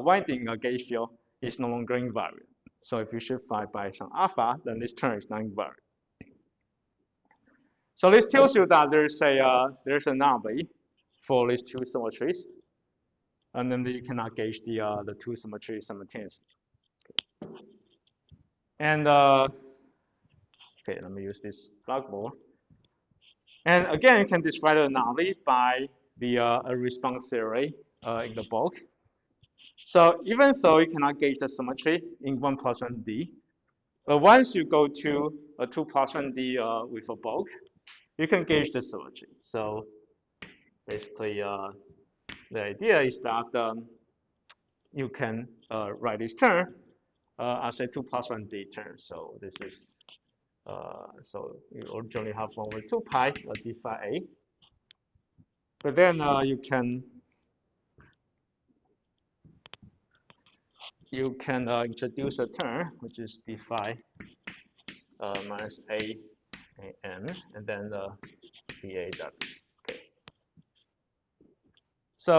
winding gauge field is no longer invariant. So if you shift phi by some alpha, then this term is not invariant. So this tells you that there's an anomaly for these two symmetries, and then you cannot gauge the two symmetries simultaneously. Okay. And okay, let me use this blackboard. And again, you can describe the anomaly by the response theory in the bulk. So even though you cannot gauge the symmetry in 1+1D, but once you go to a 2+1D with a bulk, you can gauge the symmetry. So basically, the idea is that you can write this term as a 2+1D term. So this is so you originally have 1/2 pi d phi a, but then you can introduce a term which is d phi minus a n, and then dAw. Okay. So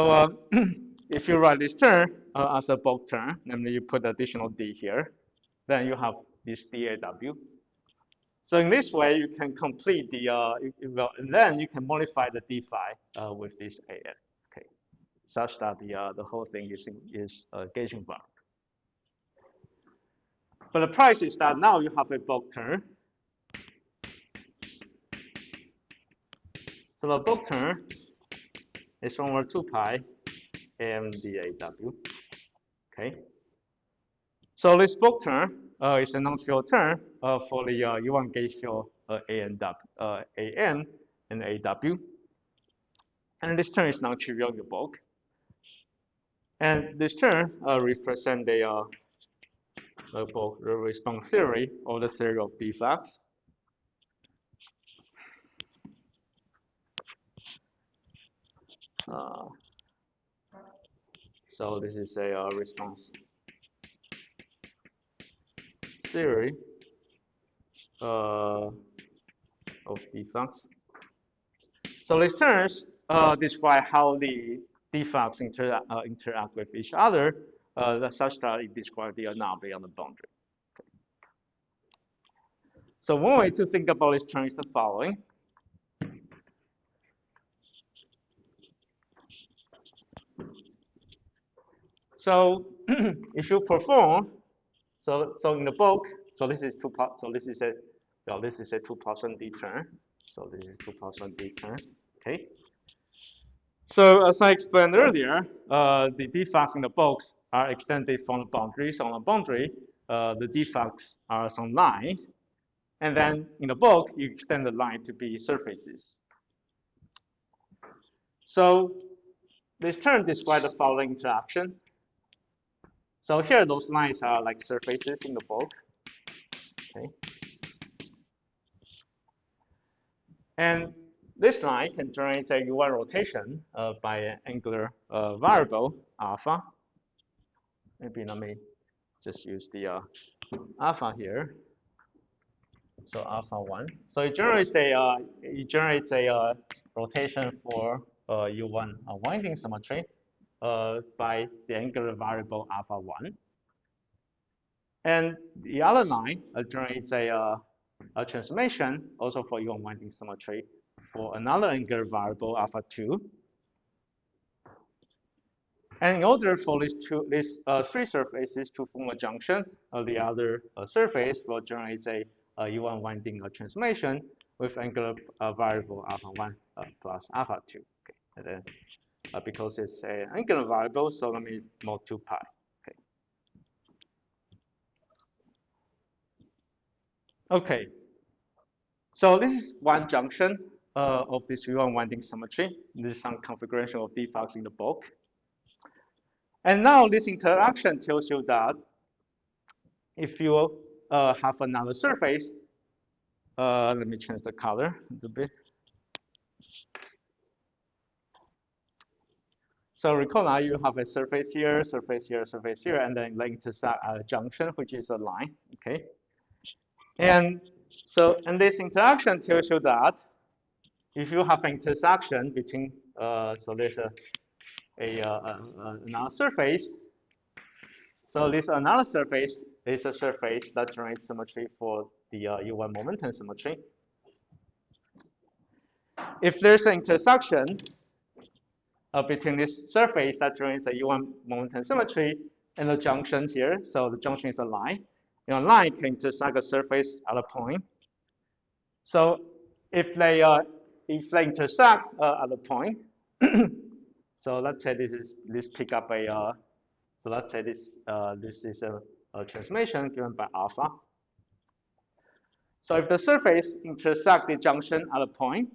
if you write this term as a bulk term, namely you put additional d here, then you have this dAw. So in this way, you can complete the and then you can modify the d phi with this an, okay, such that the whole thing is gauging bar. But the price is that now you have a bulk term. So the bulk term is 1/2 pi am dAw. Okay. So this bulk term is a non-trivial term for the U1 gauge field an and AW. And this term is non-trivial in the bulk. And this term represents the response theory or the theory of defects. So this is a response theory of defects. So these terms describe how the defects interact with each other, such that it describes the anomaly on the boundary. Okay. So one way to think about this term is the following. So if you perform, so in the bulk, so this is this is a 2+1D term. So this is 2+1D term. Okay. So as I explained earlier, the defects in the bulks are extended from the boundary. So on the boundary, the defects are some lines, and then in the bulk, you extend the line to be surfaces. So this term describes the following interaction. So here, those lines are like surfaces in the bulk. Okay. And this line can generate a U1 rotation by an angular variable alpha. Maybe let me just use the alpha here. So alpha 1. So it generates a rotation for U1 winding symmetry by the angular variable alpha 1. And the other line generates a transformation also for U1 winding symmetry for another angular variable alpha 2. And in order for these three surfaces to form a junction, the other surface will generate a U1 winding transformation with angular variable alpha 1 plus alpha 2. Okay. And then because it's an angular variable, so let me mod 2 pi. Okay. Okay. So this is one junction of this U1 winding symmetry. This is some configuration of defects in the bulk. And now this interaction tells you that if you have another surface, let me change the color a little bit. So recall now you have a surface here, surface here, surface here, and then like intersect a junction, which is a line. Okay. And so, and this interaction tells you that if you have an intersection between, so there's another surface. So this another surface is a surface that generates symmetry for the U1 momentum symmetry. If there's an intersection between this surface that generates a U1 momentum symmetry and the junction here, so the junction is a line. You know, a line can intersect a surface at a point. So if if they intersect at a point, so let's say this pick up a so let's say this is a transformation given by alpha. So if the surface intersect the junction at a point,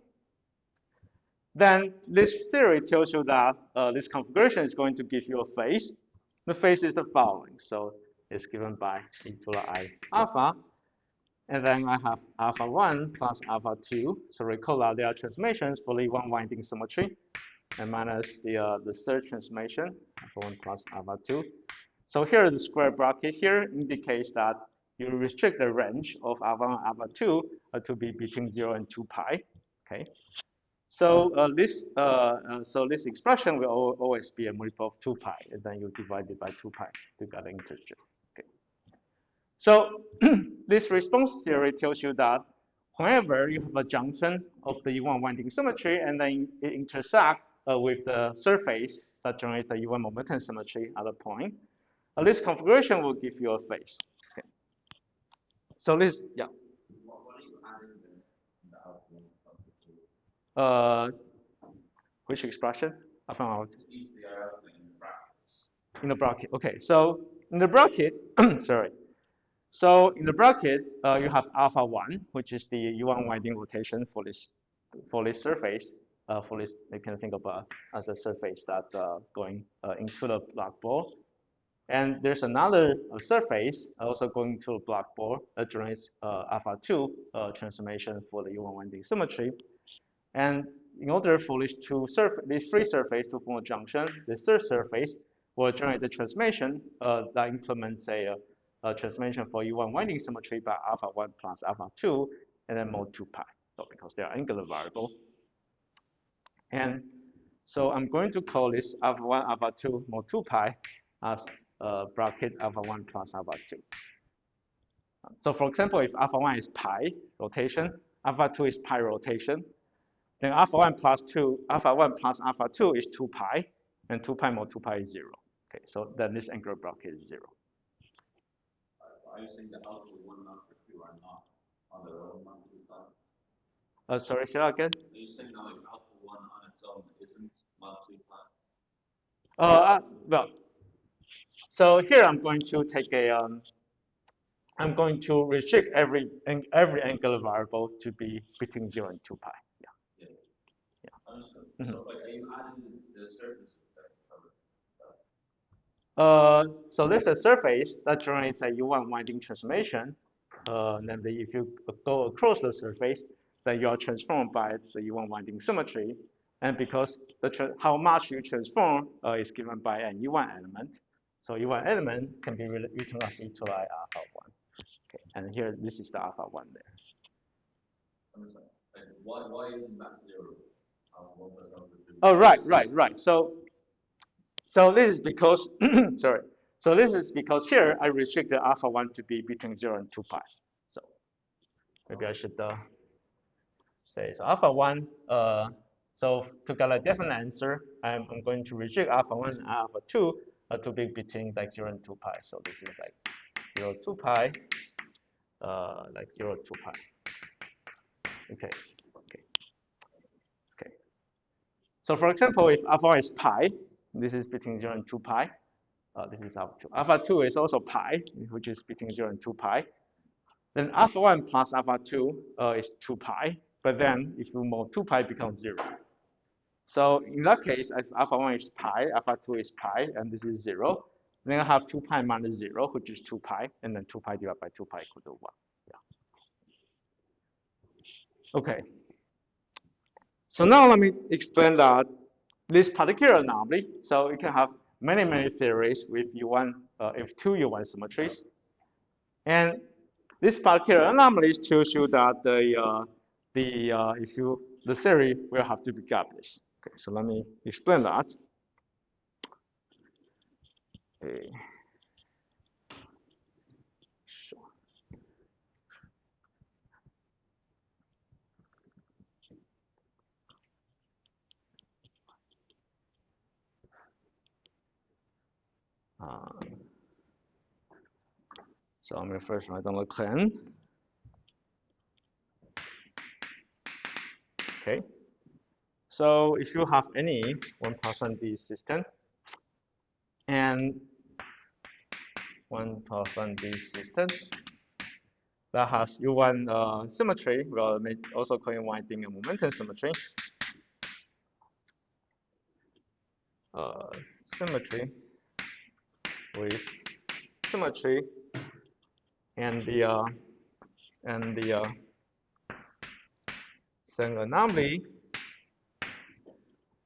then this theory tells you that this configuration is going to give you a phase. The phase is the following. So it's given by e to the I alpha. And then I have alpha 1 plus alpha 2. So recall that there are transformations for the one winding symmetry, and minus the third transformation, alpha 1 plus alpha 2. So here the square bracket here indicates that you restrict the range of alpha 1 alpha 2 to be between 0 and 2 pi. Okay. So this expression will always be a multiple of 2 pi, and then you divide it by 2 pi to get an integer. Okay. So this response theory tells you that whenever you have a junction of the U1 winding symmetry and then it intersects with the surface that generates the U1 momentum symmetry at a point, this configuration will give you a phase. Okay. So this, yeah. What are you adding in the alpha? Which expression? I found out. In the brackets. In the bracket. Okay, so in the bracket, sorry. So in the bracket, you have alpha 1, which is the U1 winding rotation for this surface. For this, you can think of as a surface that going into the black ball. And there's another surface also going to the black ball that generates alpha 2 transformation for the U1 winding symmetry. And in order for these three surfaces to form a junction, the third surface will generate the transformation that implements a transformation for U1 winding symmetry by alpha 1 plus alpha 2, and then mod 2 pi, so because they are angular variable. And so I'm going to call this alpha 1, alpha 2, mod 2 pi as bracket alpha 1 plus alpha 2. So for example, if alpha 1 is pi rotation, alpha 2 is pi rotation, then alpha 1 plus alpha 2 is 2 pi, and 2 pi mod 2 pi is 0. Okay, so then this angular bracket is 0. Are you saying the alpha 1 and alpha 2 are not on their own mod 2 pi? Sorry, say that again? Are you saying now if alpha 1 on its own isn't mod 2 pi? Well, so here I'm going to take a I'm going to restrict every angular variable to be between 0 and 2 pi. Yeah. Understood. Mm-hmm. So, like, are you adding the surface effect? So there's a surface that generates a U1 winding transformation. Namely, if you go across the surface, then you are transformed by the U1 winding symmetry. And because how much you transform is given by an U1 element. So U1 element can be written as e to the I alpha 1. Okay, and here this is the alpha 1 there. Like, why isn't that 0? Oh, right. So this is because, sorry. So this is because here I restrict the alpha 1 to be between 0 and 2 pi. So maybe I should say, so alpha 1, so to get a definite answer, I'm going to restrict alpha 1 and alpha 2 to be between like 0 and 2 pi. So this is like 0, 2 pi, like 0, 2 pi. Okay. So for example, if alpha 1 is pi, this is between 0 and 2 pi. This is alpha 2. Alpha 2 is also pi, which is between 0 and 2 pi. Then alpha 1 plus alpha 2 is 2 pi. But then if you mod 2 pi, it becomes 0. So in that case, if alpha 1 is pi, alpha 2 is pi, and this is 0. Then I have 2 pi minus 0, which is 2 pi. And then 2 pi divided by 2 pi equal to 1. Yeah. Okay. So now let me explain that this particular anomaly. So you can have many theories with U1, if two U1 symmetries. And this particular anomaly tells you that the theory will have to be gapless. Okay, so let me explain that. Okay. Sure. So I'm going to first write on the claim. Okay. So if you have any 1000D system and 1000D system that has U1 symmetry, well, may also call it winding and momentum symmetry. Symmetry with symmetry and the Hsin anomaly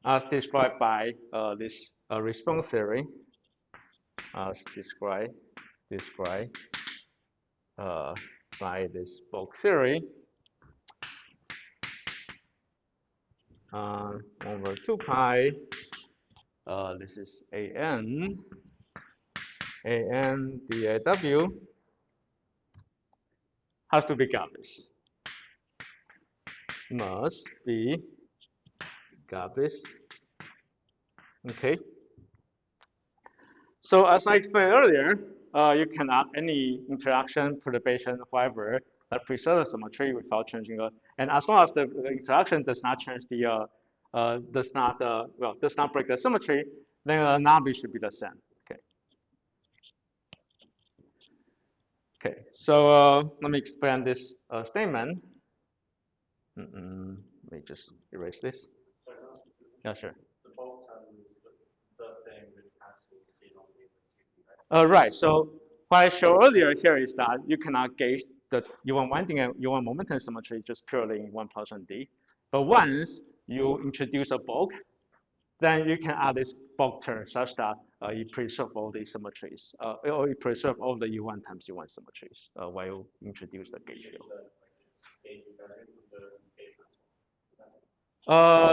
as described by this response theory, as described by this bulk theory, 1/2 pi. This is an dAw has to be gapless. Must be gapless. Okay. So as I explained earlier, you can add any interaction, perturbation, whatever that preserves the symmetry without changing the. And as long as the interaction does not change the does not break the symmetry, then the anomaly should be the same. Okay. Okay. So let me expand this statement. Let me just erase this. Yeah, sure. The bulk term is the thing which cancels the non-invertible, right? Right. So what I showed earlier here is that you cannot gauge the U1 winding and U1 momentum symmetry just purely in 1,000D. But once you introduce a bulk, then you can add this bulk term such that you preserve all the symmetries, or you preserve all the U1 times U1 symmetries while you introduce the gauge field.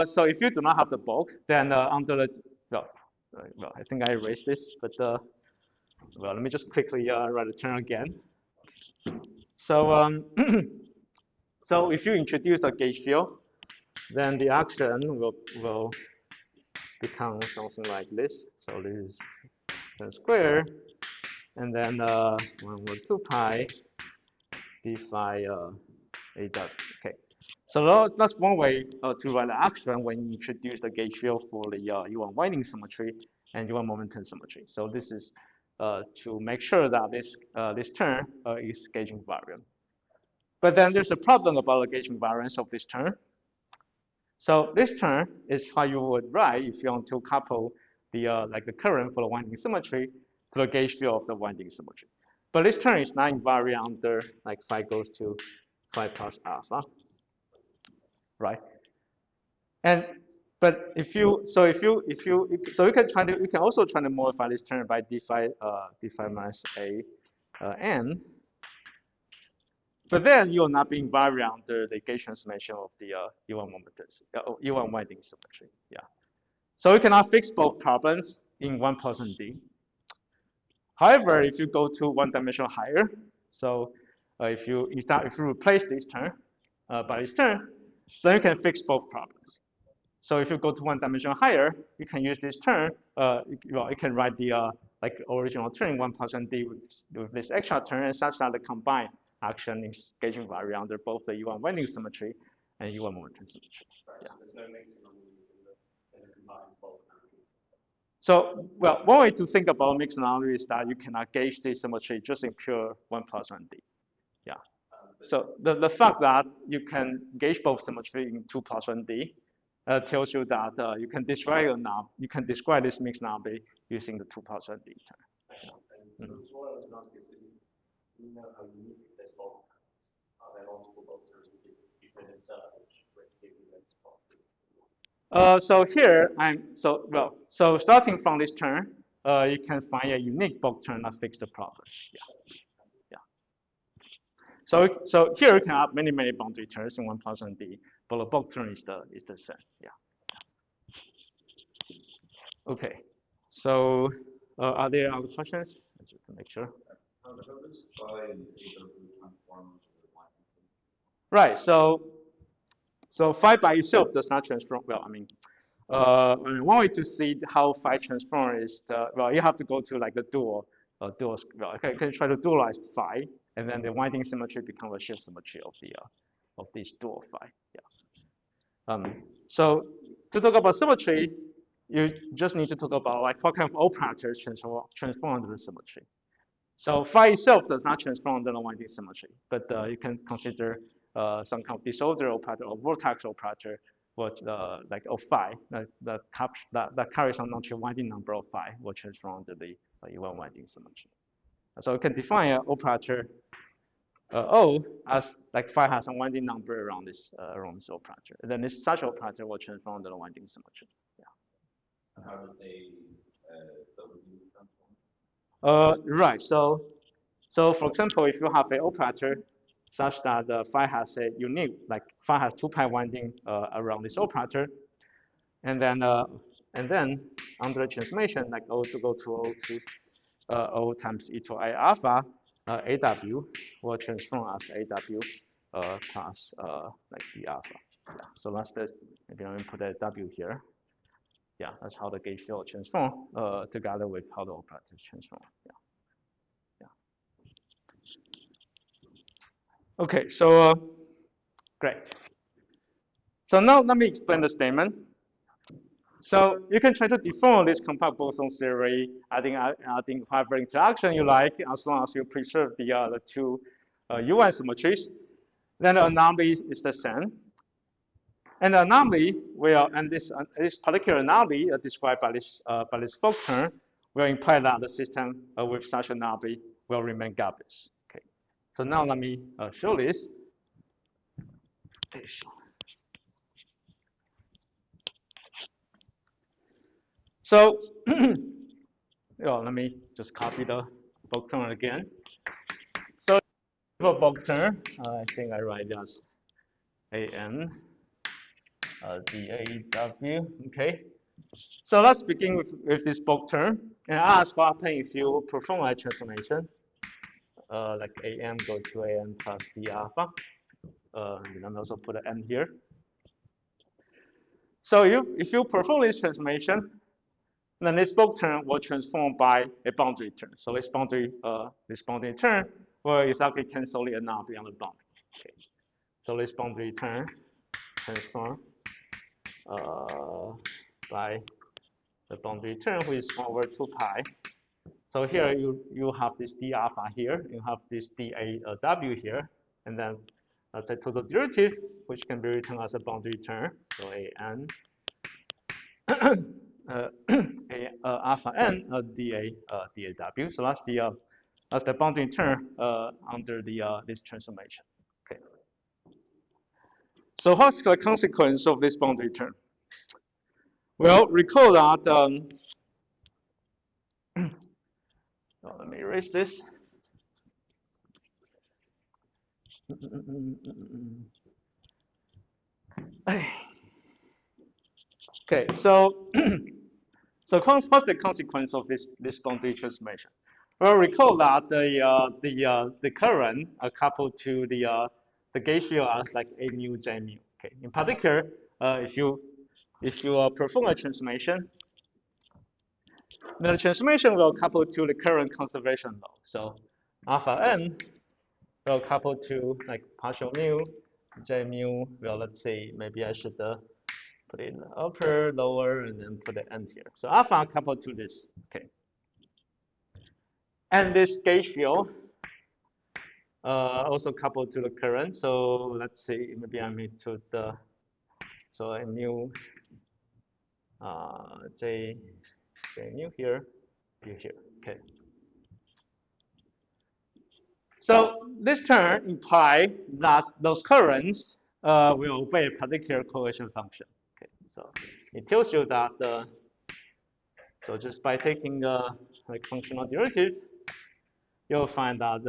So if you do not have the bulk, then under the well, I think I erased this, but well, let me just quickly write a term again. So so if you introduce the gauge field, then the action will become something like this. So this is 10 square, and then 1/2 pi d phi a dot. Okay. So that's one way to write the action when you introduce the gauge field for the U1 winding symmetry and U1 momentum symmetry. So this is to make sure that this term is gauge invariant. But then there's a problem about the gauge invariance of this term. So this term is what you would write if you want to couple the like the current for the winding symmetry to the gauge field of the winding symmetry. But this term is not invariant under like phi goes to phi plus alpha, right? And but if you can also try to modify this term by d phi minus a n. But then you will not be invariant under the gauge transformation of the U1 U1 winding symmetry. Yeah. So you cannot fix both problems in 1000D. However, if you go to one dimension higher, so if you replace this term by this term, then you can fix both problems. So if you go to one dimension higher, you can use this term. Well, you can write the like original term in 1000D with this extra term, and such that the combined action is gauge invariant under both the U1 winding symmetry and U1 momentum symmetry. Right, Yeah. so there's no mixing on the combined bulk. So, well, one way to think about mixed anomaly is that you cannot gauge the symmetry just in pure 1000D. Yeah. So the fact that you can gauge both symmetry in 2000D tells you that you can describe this mixed anomaly using the 2000D term. And what I was going to ask is, do you know how unique this bulk term is? Are there multiple bulk terms you can insert which give you this bulk? So here so starting from this term, you can find a unique bulk term that fixes the problem. Yeah. So here you can have many boundary terms in 1000D, but the bulk term is the same. Yeah. Okay. So are there other questions? Just to make sure. Right. So phi by itself does not transform. Well, I mean, one way to see how phi transform is you have to go to like the dual. Well, you can try to dualize phi, and then the winding symmetry becomes a shear symmetry of this dual phi. Yeah. So to talk about symmetry, you just need to talk about like what kind of operators transform under the symmetry. So phi itself does not transform under non-winding symmetry, but you can consider some kind of disorder operator or vortex operator, what like of phi that carries on non-trivial winding number of phi will transform under the even winding symmetry. So you can define an operator O as like phi has a winding number around this operator. And then this such operator will transform under the winding symmetry. Yeah. And how do they W transform? Right. So for example, if you have an operator such that the phi has a unique, like phi has 2 pi winding around this operator, and then under the transformation, like O to go to O to O times e to I alpha, AW will transform as AW plus like D alpha. Yeah. So that's the, maybe I'm going to put a W here. Yeah, that's how the gauge field transform together with how the operators transform. Yeah. Okay, so great. So now let me explain the statement. So you can try to define this compact boson theory. I think whatever interaction you like, as long as you preserve the two UN symmetries, then the anomaly is the same. And the anomaly will, and this particular anomaly described by this Fock term will imply that the system with such anomaly will remain gapless. Okay. So now let me show this. So, let me just copy the Fock term again. So for Fock term, I think I write as AN DAW. Okay. So let's begin with this Fock term and ask what happens if you perform a transformation. Like AM go to AM plus D alpha. And I'm also put an N here. So if you perform this transformation, then this Fock term will transform by a boundary term. So this boundary term will exactly cancel the anomaly on the boundary. Okay. So this boundary term transform by the boundary term, which is over 2 pi. So here you have this d alpha here, you have this dAw here, and then that's a total derivative, which can be written as a boundary term. So an alpha n dAw. So that's the boundary term under this transformation. Okay. So what's the consequence of this boundary term? Well, recall that. Let me erase this. Okay, so what's the consequence of this boundary transformation? Well, recall that the current are coupled to the gauge field as like A mu J mu. Okay, in particular, if you perform a transformation, then the transformation will couple to the current conservation law. So alpha n will couple to like partial mu, J mu. Well, let's say maybe I should put in the upper, lower, and then put the n here. So alpha coupled to this. Okay. And this gauge field also coupled to the current. So let's see, maybe I need to so a mu J mu here, here. Okay. So this term implies that those currents will obey a particular coercion function. Okay. So it tells you that so just by taking like functional derivative, you'll find that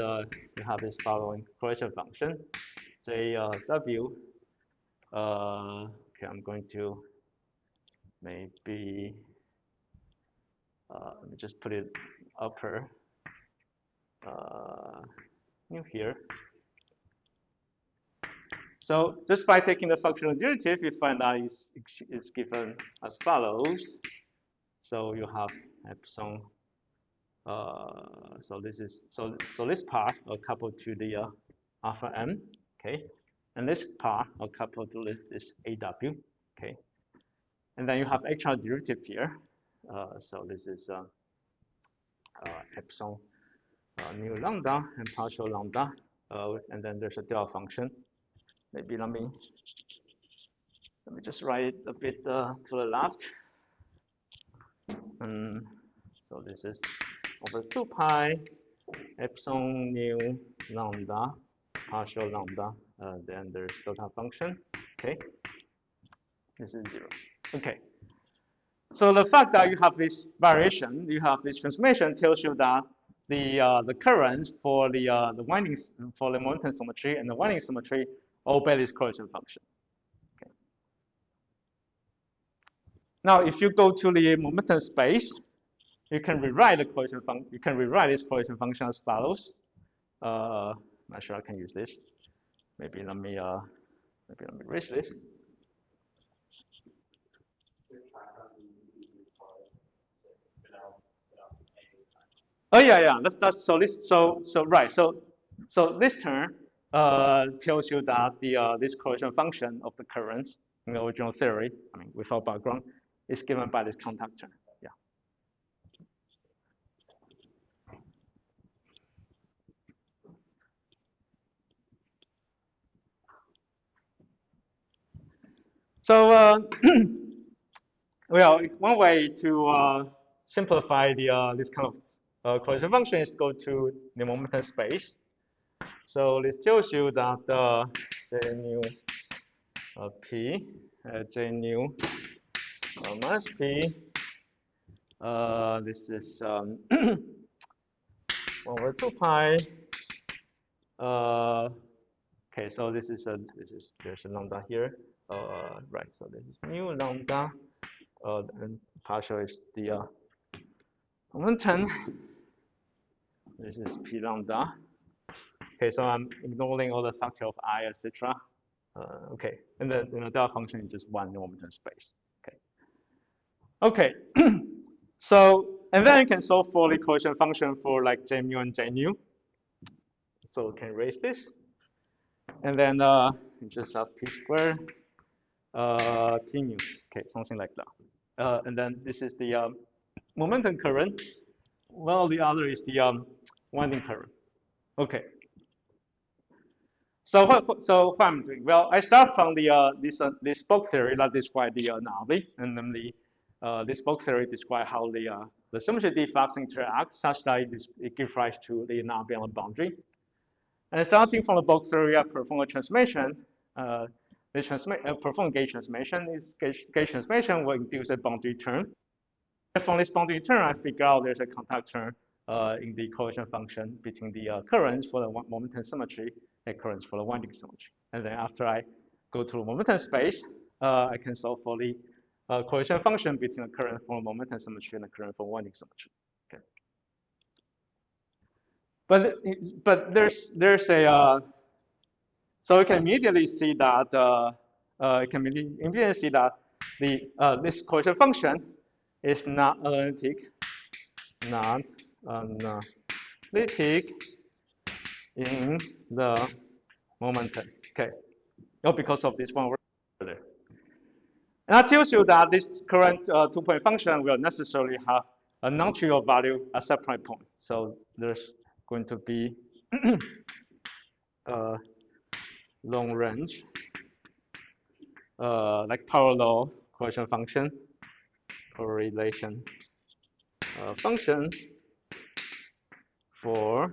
you have this following coercion function, JW. Okay, I'm going to maybe let me just put it upper new here. So just by taking the functional derivative, you find that is given as follows. So you have epsilon. So this part are coupled to the alpha m, okay, and this part are coupled to this AW, okay, And then you have extra derivative here. So this is epsilon mu lambda and partial lambda. And then there's a delta function. Maybe let me just write it a bit to the left. So this is over 2 pi epsilon mu lambda partial lambda. Then there's delta function. Okay. This is 0. Okay. So the fact that you have this variation, you have this transformation, tells you that the currents for the windings for the momentum symmetry and the winding symmetry obey this correlation function. Okay. Now, if you go to the momentum space, you can rewrite the correlation function. You can rewrite this correlation function as follows. I'm not sure I can use this. Maybe let me erase this. Oh yeah. That's so this so right. So this term tells you that the this correlation function of the currents in the original theory, I mean without background, is given by this contact term. Yeah. So well, one way to simplify the this kind of correlation function is to go to the momentum space. So this tells you that J nu P J nu minus P. This is 1 over 2 pi. Okay, so there's a lambda here. Right. So this is mu lambda. And partial is the momentum. This is P lambda. Okay, so I'm ignoring all the factor of I, etc. Okay, and then the delta function is just one momentum space. Okay. So and then you can solve for the correlation function for like J mu and J nu. So we can erase this, and then you just have P squared P mu. Okay, something like that. And then this is the momentum current. Well, the other is the winding current. Okay. So what I'm doing? Well, I start from the this bulk theory that describes the anomaly, and then this bulk theory describes how the symmetry defects interact such that it gives rise to the anomaly on the boundary. And starting from the bulk theory, I perform a transformation. Perform gauge transformation. Gauge transformation will induce a boundary term. And from this boundary term, I figure out there's a contact term in the correlation function between the currents for the momentum symmetry and currents for the winding symmetry. And then after I go to the momentum space, I can solve for the correlation function between the current for momentum symmetry and the current for winding symmetry. Okay. But there's a so you can immediately see that this correlation function is not analytic, in the momentum. Okay. Oh, because of this one word. And that tells you that this current two-point function will necessarily have a non-trivial value at separate point. So there's going to be long range, like parallel correlation function, correlation function for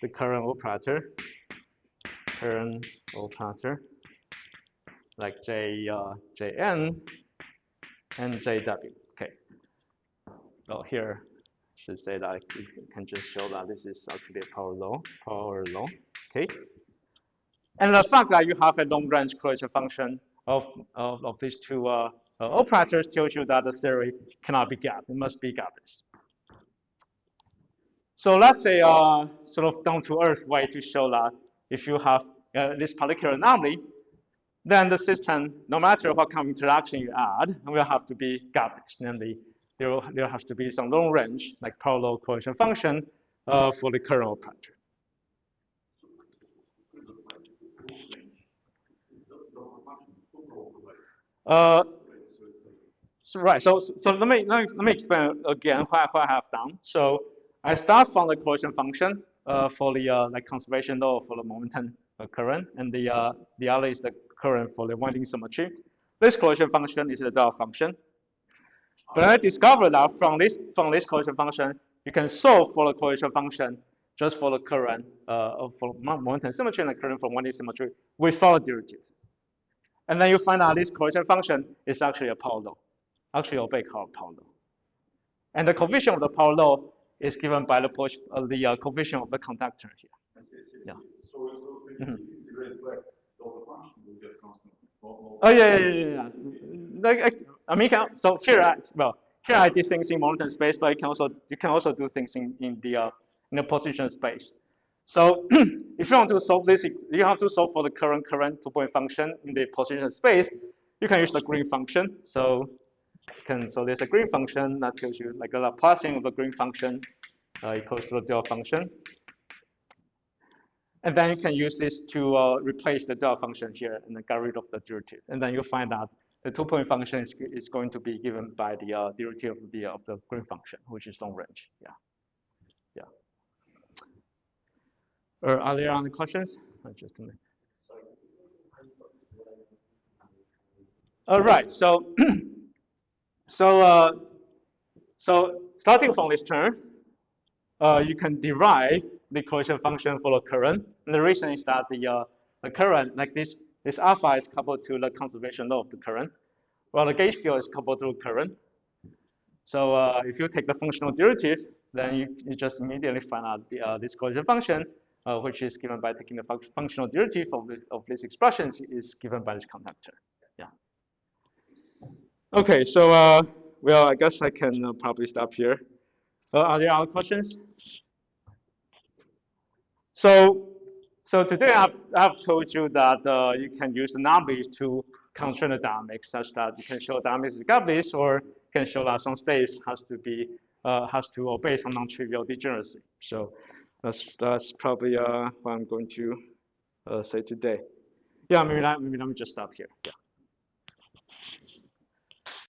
the current operator, like Jn and Jw. Okay. Well, here I should say that you can just show that this is actually a parallel. Okay. And the fact that you have a long-range correlation function of these two operators tells you that the theory cannot be gapped. It must be gapless. So that's a sort of down-to-earth way to show that if you have this particular anomaly, then the system, no matter what kind of interaction you add, will have to be gapless. Namely, there has to be some long range, like parallel correlation function for the current operator. right. So let me explain again what I have done. So I start from the cohesion function for the like conservation law for the momentum current, and the other is the current for the winding symmetry. This cohesion function is the delta function. But I discovered that from this cohesion function, you can solve for the cohesion function just for the current for momentum symmetry and the current from winding symmetry without derivative. And then you find out this cohesion function is actually a power law, actually obey power law. And the coefficient of the power law is given by the coefficient of the conductor here. Yeah. So if you integrate back delta function, you get something. Oh yeah. Like I mean, so here I did things in momentum space, but you can also do things in the position space. So if you want to solve this, you have to solve for the current 2-point function in the position space. You can use the green function. So there's a green function that tells you like the Laplacian of the green function equals to the delta function. And then you can use this to replace the delta function here and then get rid of the derivative. And then you find out the 2-point function is going to be given by the derivative of the green function, which is long range. Yeah. Are there any questions? Just a minute. All right. So so starting from this term, you can derive the cohesion function for the current. And the reason is that the current, like this alpha is coupled to the conservation law of the current, while the gauge field is coupled to the current. So if you take the functional derivative, then you just immediately find out this cohesion function, which is given by taking the functional derivative of this expression is given by this conductor. Yeah. Okay, so well, I guess I can probably stop here. Are there other questions? So today I've told you that you can use anomalies to constrain the dynamics, such that you can show dynamics is gapless, or you can show that some states has to obey some non-trivial degeneracy. So that's probably what I'm going to say today. Yeah, maybe let me just stop here. Yeah.